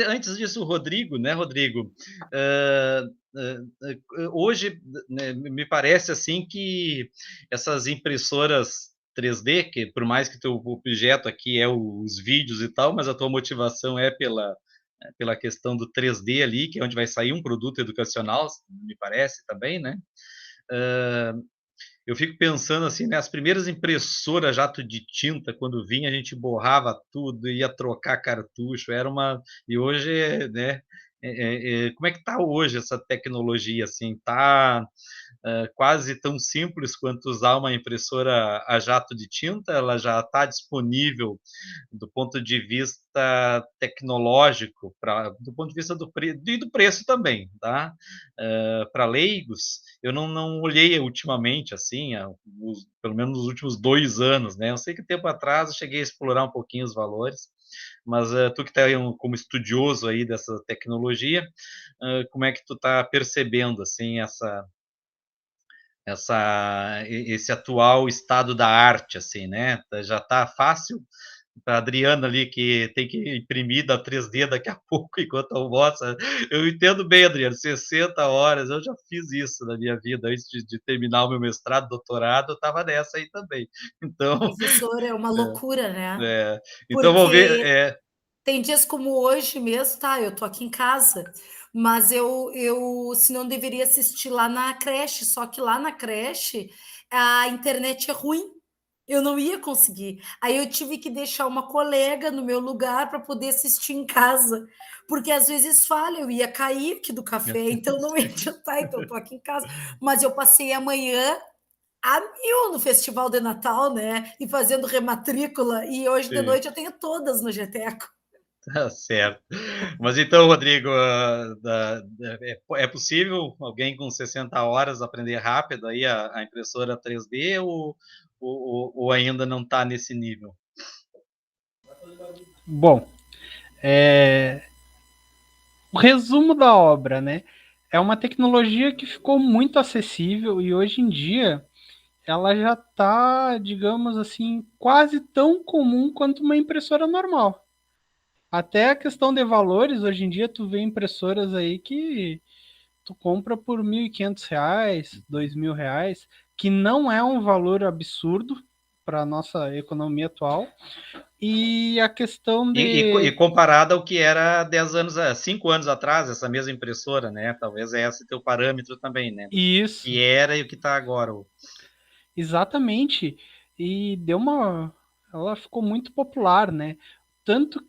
antes disso, o Rodrigo, né, Rodrigo? Hoje, né, me parece assim que essas impressoras 3D, que por mais que teu objeto aqui é os vídeos e tal, mas a tua motivação é pela questão do 3D ali, que é onde vai sair um produto educacional, me parece também, né? Eu fico pensando assim, né, as primeiras impressoras jato de tinta, quando vinha, a gente borrava tudo, ia trocar cartucho, era uma... E hoje, né, como é que está hoje essa tecnologia, assim? Está quase tão simples quanto usar uma impressora a jato de tinta? Ela já está disponível do ponto de vista tecnológico, do ponto de vista e do preço também, tá? Para leigos, eu não olhei ultimamente, assim, pelo menos nos últimos 2 anos, né? Eu sei que tempo atrás eu cheguei a explorar um pouquinho os valores, mas tu que está como estudioso aí dessa tecnologia, como é que tu está percebendo, assim, esse atual estado da arte, assim, né? Já está fácil para a Adriana ali, que tem que imprimir da 3D daqui a pouco, enquanto almoça. Eu entendo bem, Adriano, 60 horas, eu já fiz isso na minha vida, antes de terminar o meu mestrado, doutorado, eu estava nessa aí também. Então, Professor, é uma loucura, né? então vamos ver... Porque tem dias como hoje mesmo, tá? Eu tô aqui em casa, mas se não deveria assistir lá na creche, só que lá na creche a internet é ruim. Eu não ia conseguir. Aí eu tive que deixar uma colega no meu lugar para poder assistir em casa, porque às vezes falha, eu ia cair aqui do café, então não ia adiantar, então eu tô aqui em casa. Mas eu passei amanhã a mil no Festival de Natal, né? E fazendo rematrícula, e hoje de noite eu tenho todas no Geteco. Tá certo. Mas então, Rodrigo, é possível alguém com 60 horas aprender rápido aí a impressora 3D ou ainda não está nesse nível? Bom, o resumo da obra, né? É uma tecnologia que ficou muito acessível e hoje em dia ela já está, digamos assim, quase tão comum quanto uma impressora normal. Até a questão de valores, hoje em dia tu vê impressoras aí que tu compra por R$ 1.500, R$ 2.000, que não é um valor absurdo para a nossa economia atual. E a questão E comparado ao que era 5 anos atrás, essa mesma impressora, né? Talvez esse teu parâmetro também, né? Isso. Que era e o que está agora. Exatamente. E ela ficou muito popular, né? Tanto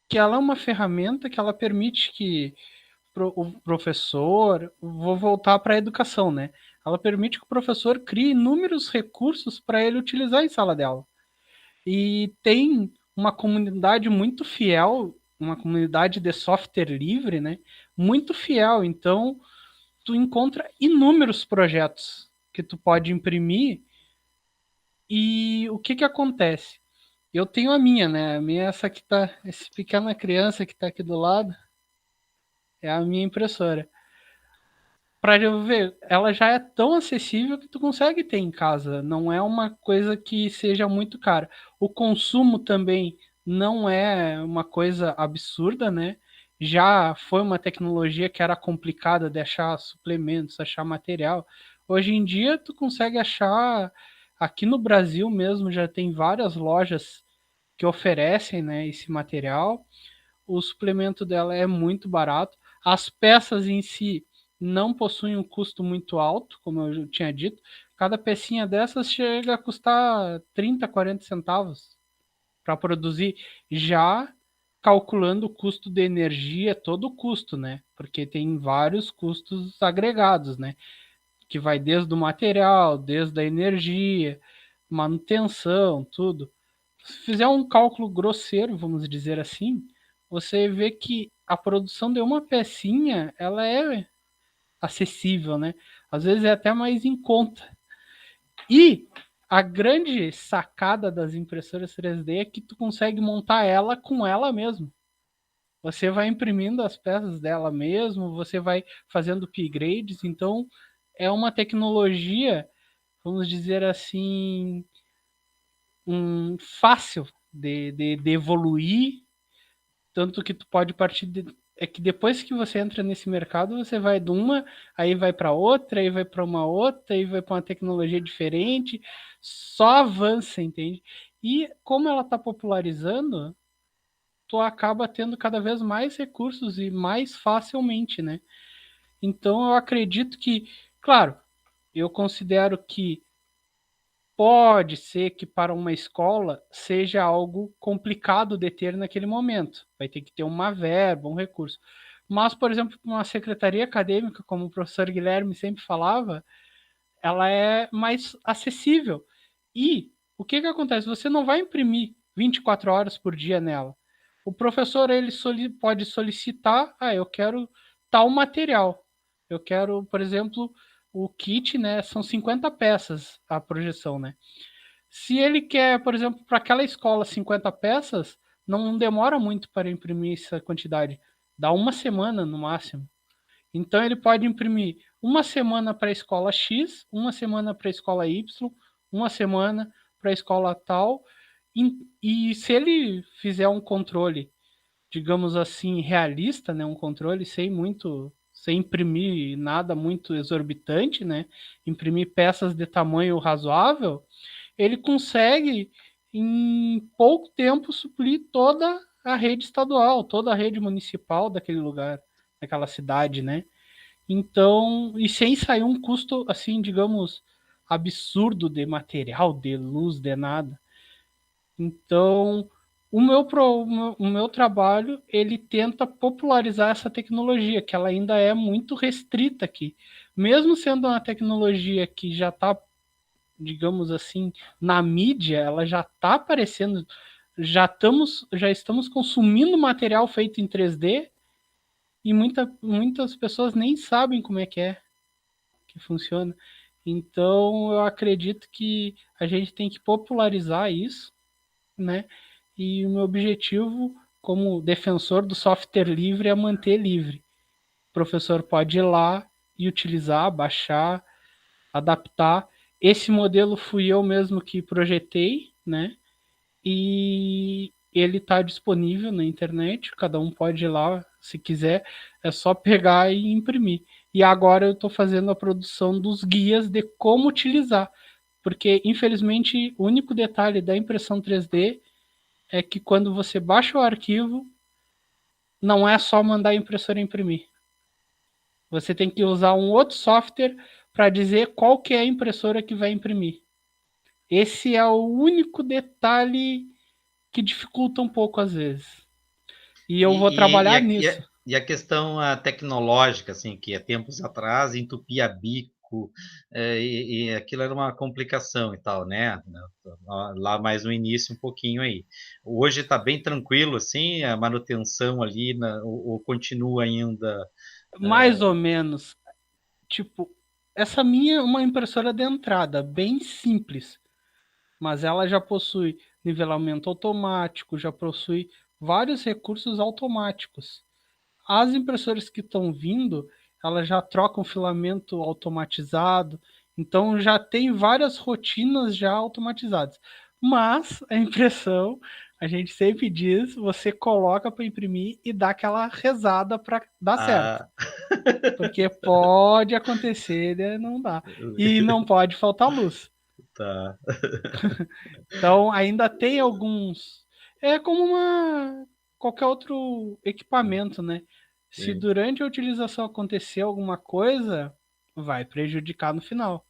que ela é uma ferramenta que ela permite que o professor, vou voltar para a educação, né? Ela permite que o professor crie inúmeros recursos para ele utilizar em sala de aula. E tem uma comunidade muito fiel, uma comunidade de software livre, né? Muito fiel. Então, tu encontra inúmeros projetos que tu pode imprimir. E o que acontece? Eu tenho a minha, né? A minha é essa que tá, essa pequena criança que está aqui do lado, é a minha impressora. Para eu ver, ela já é tão acessível que tu consegue ter em casa. Não é uma coisa que seja muito cara. O consumo também não é uma coisa absurda, né? Já foi uma tecnologia que era complicada de achar suplementos, achar material. Hoje em dia tu consegue achar, aqui no Brasil mesmo já tem várias lojas que oferecem, né, esse material. O suplemento dela é muito barato. As peças em si não possuem um custo muito alto, como eu tinha dito. Cada pecinha dessas chega a custar 30, 40 centavos para produzir, já calculando o custo de energia, todo o custo, né? Porque tem vários custos agregados, né? Que vai desde o material, desde a energia, manutenção, tudo. Se fizer um cálculo grosseiro, vamos dizer assim, você vê que a produção de uma pecinha, ela é acessível, né? Às vezes é até mais em conta. E a grande sacada das impressoras 3D é que tu consegue montar ela com ela mesmo. Você vai imprimindo as peças dela mesmo, você vai fazendo upgrades, então é uma tecnologia, vamos dizer assim, fácil de evoluir, tanto que tu pode partir é que depois que você entra nesse mercado, você vai de uma, aí vai para outra, aí vai para uma outra, aí vai para uma tecnologia diferente, só avança, entende? E como ela está popularizando, tu acaba tendo cada vez mais recursos e mais facilmente, né? Então eu acredito que, claro, eu considero que pode ser que para uma escola seja algo complicado de ter naquele momento. Vai ter que ter uma verba, um recurso. Mas, por exemplo, uma secretaria acadêmica, como o professor Guilherme sempre falava, ela é mais acessível. E o que acontece? Você não vai imprimir 24 horas por dia nela. O professor ele pode solicitar, eu quero tal material. Eu quero, por exemplo, o kit, né? São 50 peças a projeção, né? Se ele quer, por exemplo, para aquela escola 50 peças, não demora muito para imprimir essa quantidade. Dá uma semana no máximo. Então ele pode imprimir uma semana para a escola X, uma semana para a escola Y, uma semana para a escola tal. E se ele fizer um controle, digamos assim, realista, né, um controle sem imprimir nada muito exorbitante, né, imprimir peças de tamanho razoável, ele consegue em pouco tempo suprir toda a rede estadual, toda a rede municipal daquele lugar, daquela cidade, né? Então, e sem sair um custo, assim, digamos, absurdo de material, de luz, de nada. Então, o meu trabalho, ele tenta popularizar essa tecnologia, que ela ainda é muito restrita aqui. Mesmo sendo uma tecnologia que já está, digamos assim, na mídia, ela já está aparecendo, já estamos consumindo material feito em 3D, e muitas pessoas nem sabem como é que funciona. Então, eu acredito que a gente tem que popularizar isso, né? E o meu objetivo, como defensor do software livre, é manter livre. O professor pode ir lá e utilizar, baixar, adaptar. Esse modelo fui eu mesmo que projetei, né? E ele está disponível na internet, cada um pode ir lá se quiser, é só pegar e imprimir. E agora eu estou fazendo a produção dos guias de como utilizar, porque infelizmente o único detalhe da impressão 3D é que quando você baixa o arquivo, não é só mandar a impressora imprimir. Você tem que usar um outro software para dizer qual que é a impressora que vai imprimir. Esse é o único detalhe que dificulta um pouco às vezes. E eu vou trabalhar nisso. E a questão tecnológica, assim, que há tempos atrás entupia bico, e aquilo era uma complicação e tal, né? Lá mais no início um pouquinho aí. Hoje está bem tranquilo, assim, a manutenção ali, ou continua ainda... Mais ou menos. Tipo, essa minha é uma impressora de entrada, bem simples. Mas ela já possui nivelamento automático, já possui vários recursos automáticos. As impressoras que estão vindo, elas já trocam filamento automatizado, então já tem várias rotinas já automatizadas. Mas a a gente sempre diz, você coloca para imprimir e dá aquela rezada para dar certo. Porque pode acontecer, né? Não dá. E não pode faltar luz. Tá. Então, ainda tem alguns... É como qualquer outro equipamento, né? Se Sim. durante a utilização acontecer alguma coisa, vai prejudicar no final.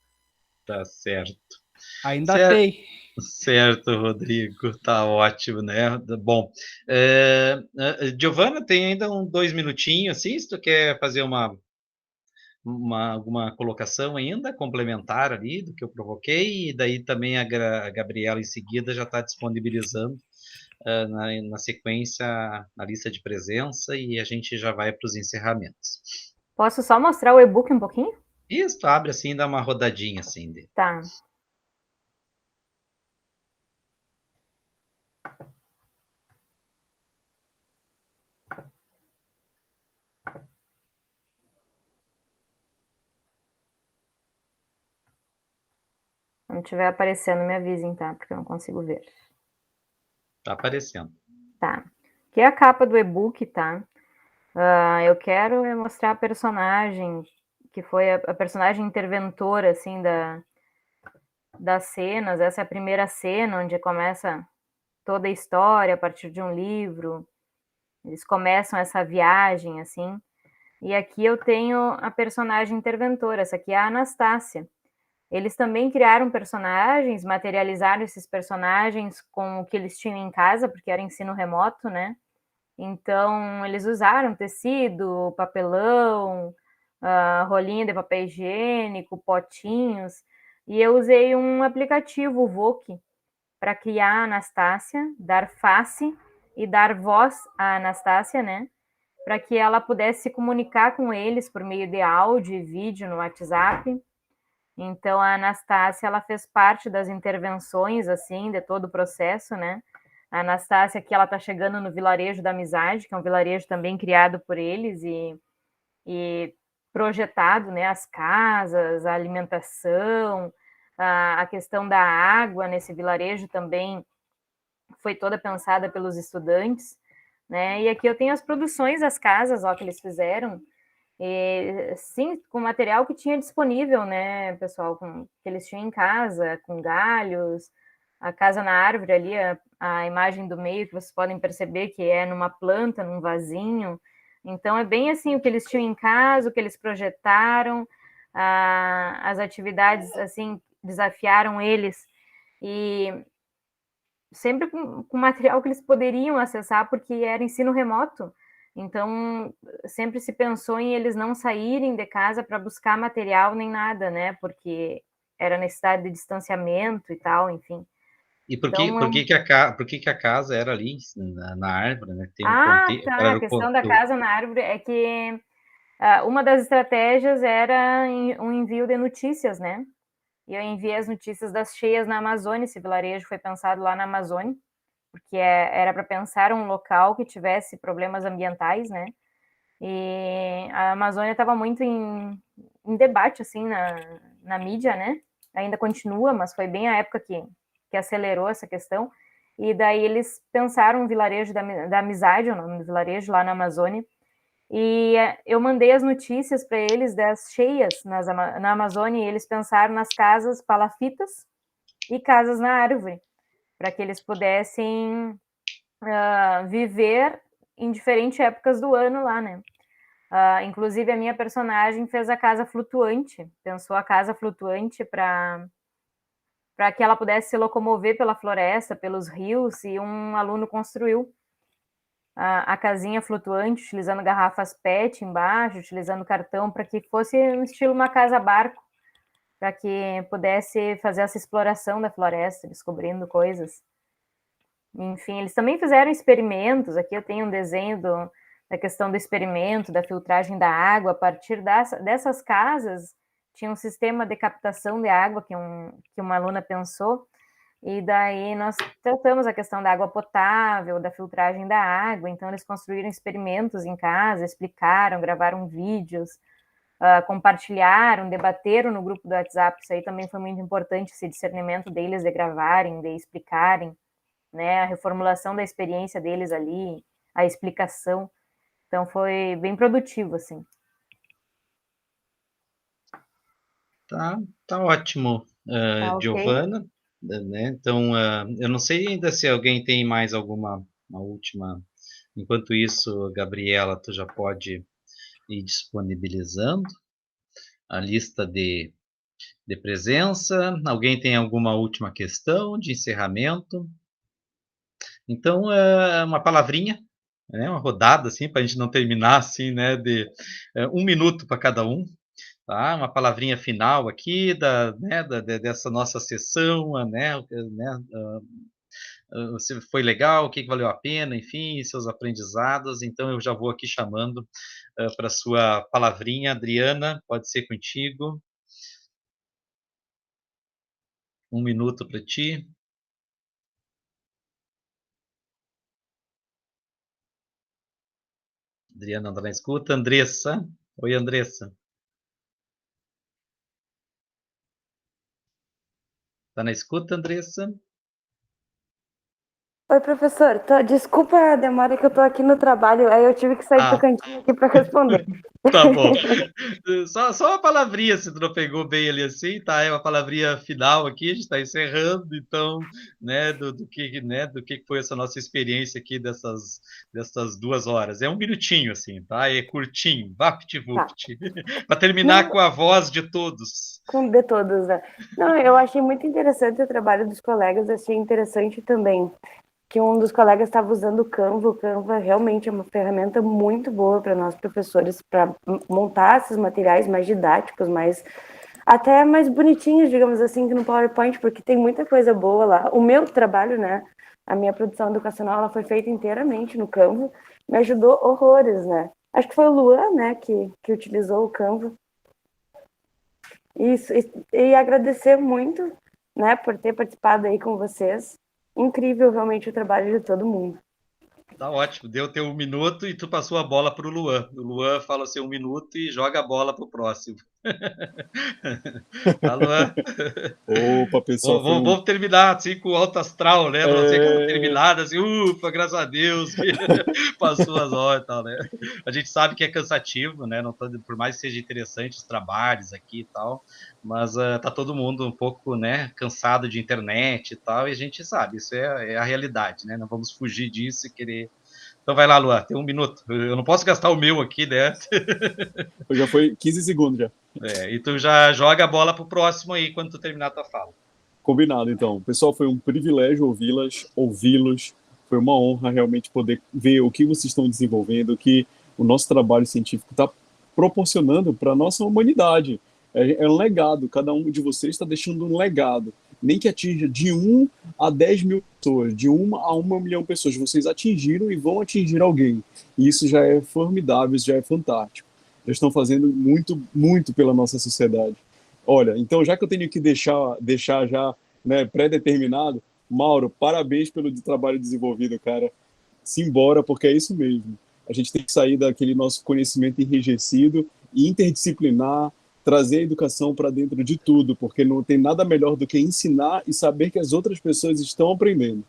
Tá certo. Ainda Certo. tem. Certo, Rodrigo, tá ótimo, né? Bom, Giovana, tem ainda 2 minutinhos, assim, se tu quer fazer alguma colocação ainda, complementar ali do que eu provoquei, e daí também a Gabriela em seguida já está disponibilizando na sequência na lista de presença e a gente já vai para os encerramentos. Posso só mostrar o e-book um pouquinho? Isso, tu abre assim, dá uma rodadinha assim. Tá. Quando estiver aparecendo, me avisem, tá? Porque eu não consigo ver. Tá aparecendo. Tá. Aqui é a capa do e-book, tá? Eu quero mostrar a personagem, que foi a personagem interventora, assim, das cenas. Essa é a primeira cena, onde começa toda a história a partir de um livro. Eles começam essa viagem, assim. E aqui eu tenho a personagem interventora, essa aqui é a Anastácia. Eles também criaram personagens, materializaram esses personagens com o que eles tinham em casa, porque era ensino remoto, né? Então, eles usaram tecido, papelão, rolinha de papel higiênico, potinhos, e eu usei um aplicativo, o Voque, para criar a Anastácia, dar face e dar voz à Anastácia, né? Para que ela pudesse se comunicar com eles por meio de áudio e vídeo no WhatsApp. Então, a Anastácia, ela fez parte das intervenções, assim, de todo o processo, né? A Anastácia aqui, ela está chegando no Vilarejo da Amizade, que é um vilarejo também criado por eles e projetado, né? As casas, a alimentação, a questão da água nesse vilarejo também foi toda pensada pelos estudantes, né? E aqui eu tenho as produções das casas, ó, que eles fizeram, sim, com material que tinha disponível, né, pessoal, que eles tinham em casa, com galhos, a casa na árvore ali, a imagem do meio que vocês podem perceber que é numa planta, num vasinho. Então é bem assim o que eles tinham em casa, o que eles projetaram, as atividades assim desafiaram eles e sempre com material que eles poderiam acessar, porque era ensino remoto. Então, sempre se pensou em eles não saírem de casa para buscar material nem nada, né? Porque era necessidade de distanciamento e tal, enfim. E por que a casa era ali na árvore, né? Tem um contexto. Tá. A questão da casa na árvore é que uma das estratégias era um envio de notícias, né? E eu enviei as notícias das cheias na Amazônia. Esse vilarejo foi pensado lá na Amazônia, porque era para pensar um local que tivesse problemas ambientais, né? E a Amazônia estava muito em debate, assim, na mídia, né? Ainda continua, mas foi bem a época que acelerou essa questão. E daí eles pensaram um vilarejo da Amizade, o nome do vilarejo, lá na Amazônia. E eu mandei as notícias para eles das cheias na Amazônia e eles pensaram nas casas palafitas e casas na árvore, para que eles pudessem viver em diferentes épocas do ano lá, né? Inclusive, a minha personagem fez a casa flutuante, pensou a casa flutuante para que ela pudesse se locomover pela floresta, pelos rios, e um aluno construiu a casinha flutuante, utilizando garrafas PET embaixo, utilizando cartão, para que fosse um estilo uma casa-barco, para que pudesse fazer essa exploração da floresta, descobrindo coisas. Enfim, eles também fizeram experimentos. Aqui eu tenho um desenho da questão do experimento, da filtragem da água. A partir dessas casas, tinha um sistema de captação de água que uma aluna pensou, e daí nós tratamos a questão da água potável, da filtragem da água. Então, eles construíram experimentos em casa, explicaram, gravaram vídeos, compartilharam, debateram no grupo do WhatsApp. Isso aí também foi muito importante, esse discernimento deles de gravarem, de explicarem, né? A reformulação da experiência deles ali, a explicação. Então foi bem produtivo, assim. Tá ótimo, Tá ok. Giovana, né? Então, eu não sei ainda se alguém tem mais uma última. Enquanto isso, Gabriela, tu já pode ir disponibilizando a lista de presença. Alguém tem alguma última questão de encerramento? Então, uma palavrinha, né? Uma rodada, assim, para a gente não terminar assim, né? De 1 minuto para cada um. Tá? Uma palavrinha final aqui dessa nossa sessão, se foi legal, o que valeu a pena, enfim, seus aprendizados. Então eu já vou aqui chamando para sua palavrinha, Adriana, pode ser contigo. 1 minuto para ti. Adriana não está na escuta. Andressa. Oi, Andressa. Está na escuta, Andressa? Oi, professor. Desculpa a demora que eu tô aqui no trabalho, aí eu tive que sair pro cantinho aqui para responder. Tá bom. Só uma palavrinha, se tu não pegou bem ali assim, tá? É uma palavrinha final aqui, a gente está encerrando, então, né, do que foi essa nossa experiência aqui dessas 2 horas. É 1 minutinho, assim, tá? É curtinho, vapt-vupt. Para terminar com a voz de todos. Com de todos, né? Não, eu achei muito interessante o trabalho dos colegas, achei interessante também que um dos colegas estava usando o Canva. O Canva realmente é uma ferramenta muito boa para nós professores, para montar esses materiais mais didáticos, até mais bonitinhos, digamos assim, que no PowerPoint, porque tem muita coisa boa lá. O meu trabalho, né, a minha produção educacional, ela foi feita inteiramente no Canva, me ajudou horrores, né? Acho que foi o Luan, né, que utilizou o Canva. Isso, e agradecer muito, né, por ter participado aí com vocês. Incrível realmente o trabalho de todo mundo. Tá ótimo, deu teu 1 minuto e tu passou a bola para o Luan. O Luan fala o seu 1 minuto e joga a bola para o próximo. Tá, Luan? Opa, pessoal, foi Vamos terminar assim com o alto astral, né? Pra não ser aquela terminada assim, ufa, graças a Deus que passou as horas e tal, né? A gente sabe que é cansativo, né? Não tá, por mais que seja interessante os trabalhos aqui e tal, mas tá todo mundo um pouco, né, cansado de internet e tal, e a gente sabe, isso é a realidade, né? Não vamos fugir disso e querer. Então vai lá, Luan, tem 1 minuto. Eu não posso gastar o meu aqui, né? Já foi 15 segundos já. E tu já joga a bola pro próximo aí quando tu terminar a tua fala. Combinado, então. Pessoal, foi um privilégio ouvi-los. Foi uma honra realmente poder ver o que vocês estão desenvolvendo, o que o nosso trabalho científico está proporcionando para a nossa humanidade. É um legado, cada um de vocês está deixando um legado. Nem que atinja de 1 a 10 mil pessoas, de 1 a 1 milhão de pessoas. Vocês atingiram e vão atingir alguém. E isso já é formidável, isso já é fantástico. Já estão fazendo muito, muito pela nossa sociedade. Olha, então já que eu tenho que deixar já, né, pré-determinado, Mauro, parabéns pelo trabalho desenvolvido, cara. Simbora, porque é isso mesmo. A gente tem que sair daquele nosso conhecimento enrijecido e interdisciplinar, trazer a educação para dentro de tudo, porque não tem nada melhor do que ensinar e saber que as outras pessoas estão aprendendo.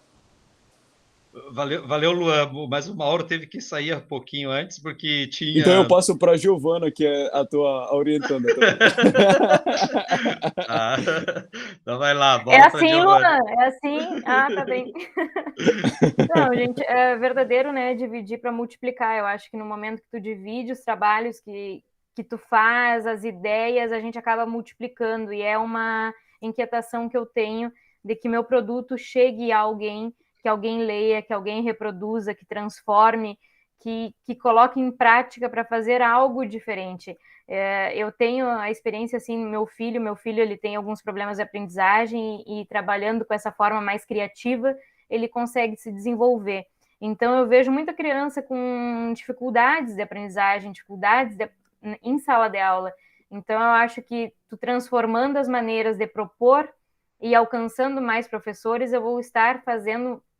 Valeu, Luan, mas o Mauro teve que sair um pouquinho antes, porque tinha... Então eu passo para a Giovana, que é a tua orientanda também. Então vai lá, bola É pra assim, Giovana. Luan, é assim. Ah, tá bem. Não, gente, é verdadeiro, né, dividir para multiplicar. Eu acho que no momento que tu divide os trabalhos que tu faz, as ideias, a gente acaba multiplicando, e é uma inquietação que eu tenho de que meu produto chegue a alguém, que alguém leia, que alguém reproduza, que transforme, que coloque em prática para fazer algo diferente. Eu tenho a experiência, assim, meu filho ele tem alguns problemas de aprendizagem e trabalhando com essa forma mais criativa, ele consegue se desenvolver. Então, eu vejo muita criança com dificuldades de aprendizagem, em sala de aula. Então, eu acho que tu transformando as maneiras de propor e alcançando mais professores, eu vou estar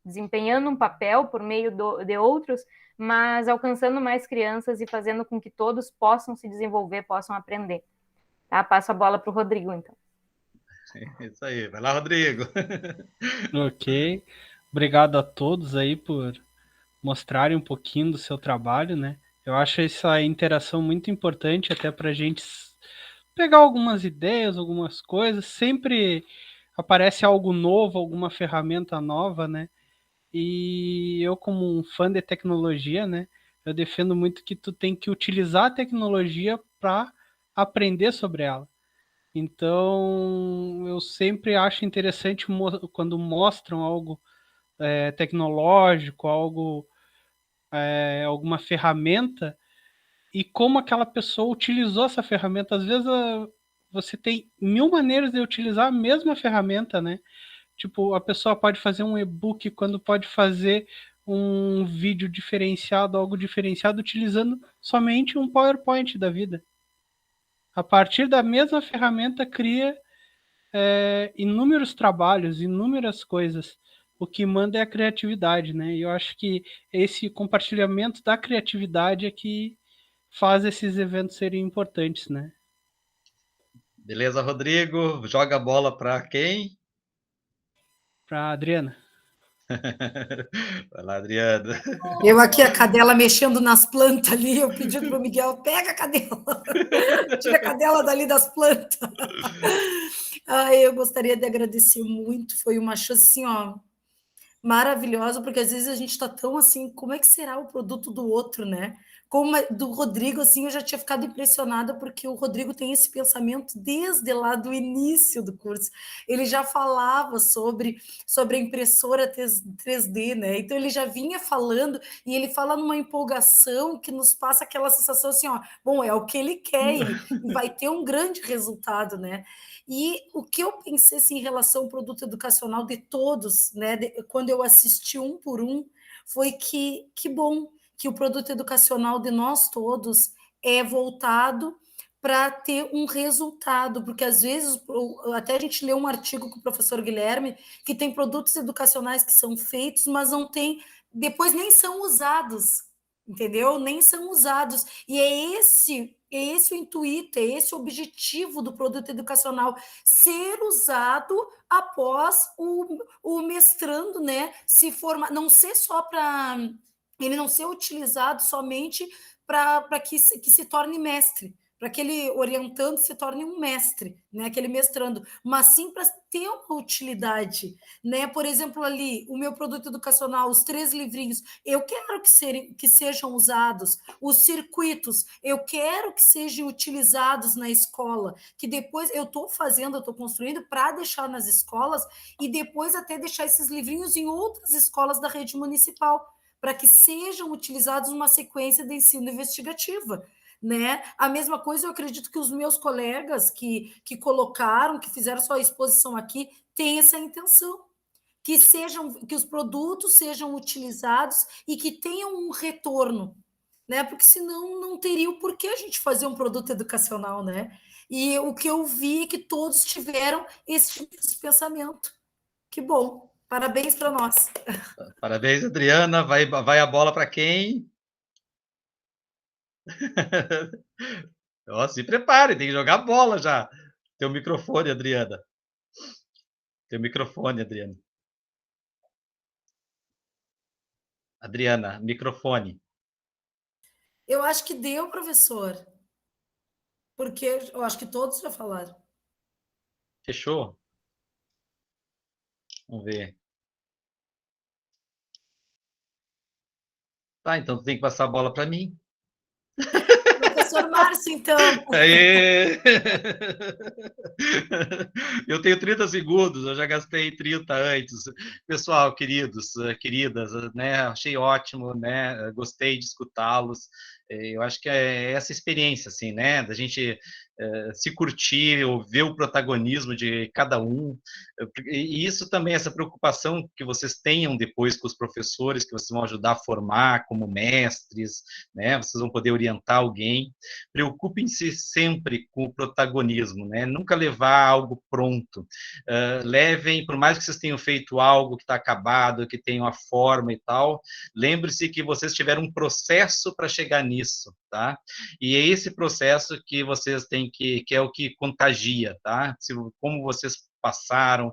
desempenhando um papel por meio de outros, mas alcançando mais crianças e fazendo com que todos possam se desenvolver, possam aprender. Tá? Passo a bola para o Rodrigo, então. Isso aí, vai lá, Rodrigo. Ok. Obrigado a todos aí por mostrarem um pouquinho do seu trabalho, né? Eu acho essa interação muito importante até para a gente pegar algumas ideias, algumas coisas. Sempre aparece algo novo, alguma ferramenta nova, né? E eu, como um fã de tecnologia, né? Eu defendo muito que tu tem que utilizar a tecnologia para aprender sobre ela. Então, eu sempre acho interessante quando mostram algo tecnológico, algo, alguma ferramenta, e como aquela pessoa utilizou essa ferramenta. Às vezes você tem 1000 maneiras de utilizar a mesma ferramenta, né? Tipo, a pessoa pode fazer um e-book quando pode fazer um vídeo diferenciado, algo diferenciado, utilizando somente um PowerPoint da vida. A partir da mesma ferramenta, cria inúmeros trabalhos, inúmeras coisas. O que manda é a criatividade, né? E eu acho que esse compartilhamento da criatividade é que faz esses eventos serem importantes, né? Beleza, Rodrigo? Joga a bola para quem? Para Adriana. Vai lá, Adriana. Eu aqui, a cadela mexendo nas plantas ali, eu pedindo para o Miguel, pega a cadela, tira a cadela dali das plantas. Eu gostaria de agradecer muito, foi uma chance assim, ó, maravilhosa, porque às vezes a gente está tão assim, como é que será o produto do outro, né? Como do Rodrigo, assim, eu já tinha ficado impressionada, porque o Rodrigo tem esse pensamento desde lá do início do curso. Ele já falava sobre a impressora 3D, né? Então ele já vinha falando, e ele fala numa empolgação que nos passa aquela sensação assim, ó, bom, é o que ele quer e vai ter um grande resultado, né? E o que eu pensei assim, em relação ao produto educacional de todos, né, quando eu assisti um por um, foi que bom que o produto educacional de nós todos é voltado para ter um resultado, porque às vezes, até a gente leu um artigo com o professor Guilherme, que tem produtos educacionais que são feitos, mas não tem, depois nem são usados, entendeu? Nem são usados. E é esse o intuito, é esse o objetivo do produto educacional, ser usado após o mestrando, né, se formar, não ser só para ele não ser utilizado somente para que se torne mestre, para que aquele orientando se torne um mestre, né, aquele mestrando, mas sim para ter uma utilidade, né? Por exemplo, ali, o meu produto educacional, os 3 livrinhos, eu quero que sejam usados, os circuitos, eu quero que sejam utilizados na escola, que depois eu estou construindo para deixar nas escolas e depois até deixar esses livrinhos em outras escolas da rede municipal, para que sejam utilizados numa sequência de ensino investigativa. Né? A mesma coisa, eu acredito que os meus colegas que colocaram, que fizeram sua exposição aqui, têm essa intenção, que os produtos sejam utilizados e que tenham um retorno, né? Porque senão não teria o porquê a gente fazer um produto educacional, né? E o que eu vi é que todos tiveram esse tipo de pensamento. Que bom, parabéns para nós. Parabéns, Adriana. Vai a bola para quem? Se prepare, tem que jogar bola já. Teu microfone, Adriana. Teu microfone, Adriana. Adriana, microfone. Eu acho que deu, professor. Porque eu acho que todos já falaram. Fechou? Vamos ver. Tá, então tu tem que passar a bola para mim. Professor Márcio, então. Aê! Eu tenho 30 segundos, eu já gastei 30 antes. Pessoal, queridos, queridas, né? Achei ótimo, né? Gostei de escutá-los. Eu acho que é essa experiência, assim, né? Da gente se curtir, ou ver o protagonismo de cada um. E isso também, essa preocupação que vocês tenham depois com os professores, que vocês vão ajudar a formar como mestres, né? Vocês vão poder orientar alguém. Preocupem-se sempre com o protagonismo, né? Nunca levar algo pronto. Levem, por mais que vocês tenham feito algo que está acabado, que tenha uma forma e tal, lembre-se que vocês tiveram um processo para chegar nisso, tá? E é esse processo que vocês têm que é o que contagia, tá? Como vocês passaram,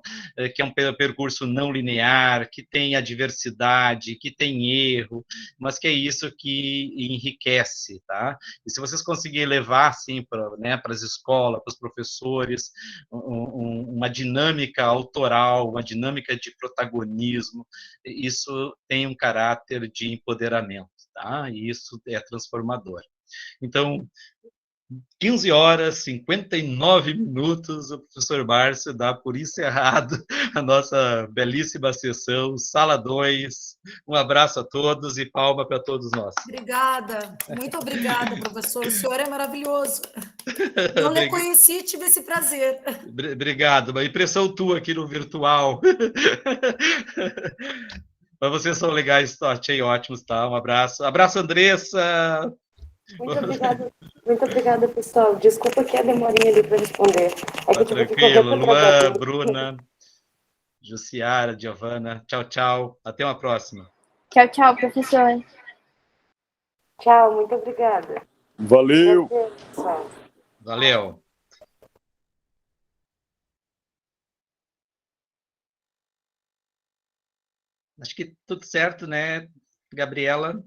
que é um percurso não linear, que tem adversidade, que tem erro, mas que é isso que enriquece, tá? E se vocês conseguirem levar, assim, para, né, as escolas, para os professores, uma dinâmica autoral, uma dinâmica de protagonismo, isso tem um caráter de empoderamento, tá? E isso é transformador. Então, 15 horas, 59 minutos, o professor Márcio dá por encerrado a nossa belíssima sessão, Sala 2. Um abraço a todos e palma para todos nós. Obrigada, muito obrigada, professor. O senhor é maravilhoso. Não lhe conheci e tive esse prazer. Obrigado, uma impressão tua aqui no virtual. Mas vocês são legais, achei ótimos, tá? Um abraço. Abraço, Andressa. Muito obrigada, pessoal. Desculpa que a demorinha ali para responder. É que eu tive que correr Tranquilo. para Luan, trabalhar. Bruna, Jussiara, Giovana. Tchau, tchau. Até uma próxima. Tchau, tchau, professor. Tchau, muito obrigada. Valeu! Pessoal. Valeu. Acho que tudo certo, né, Gabriela?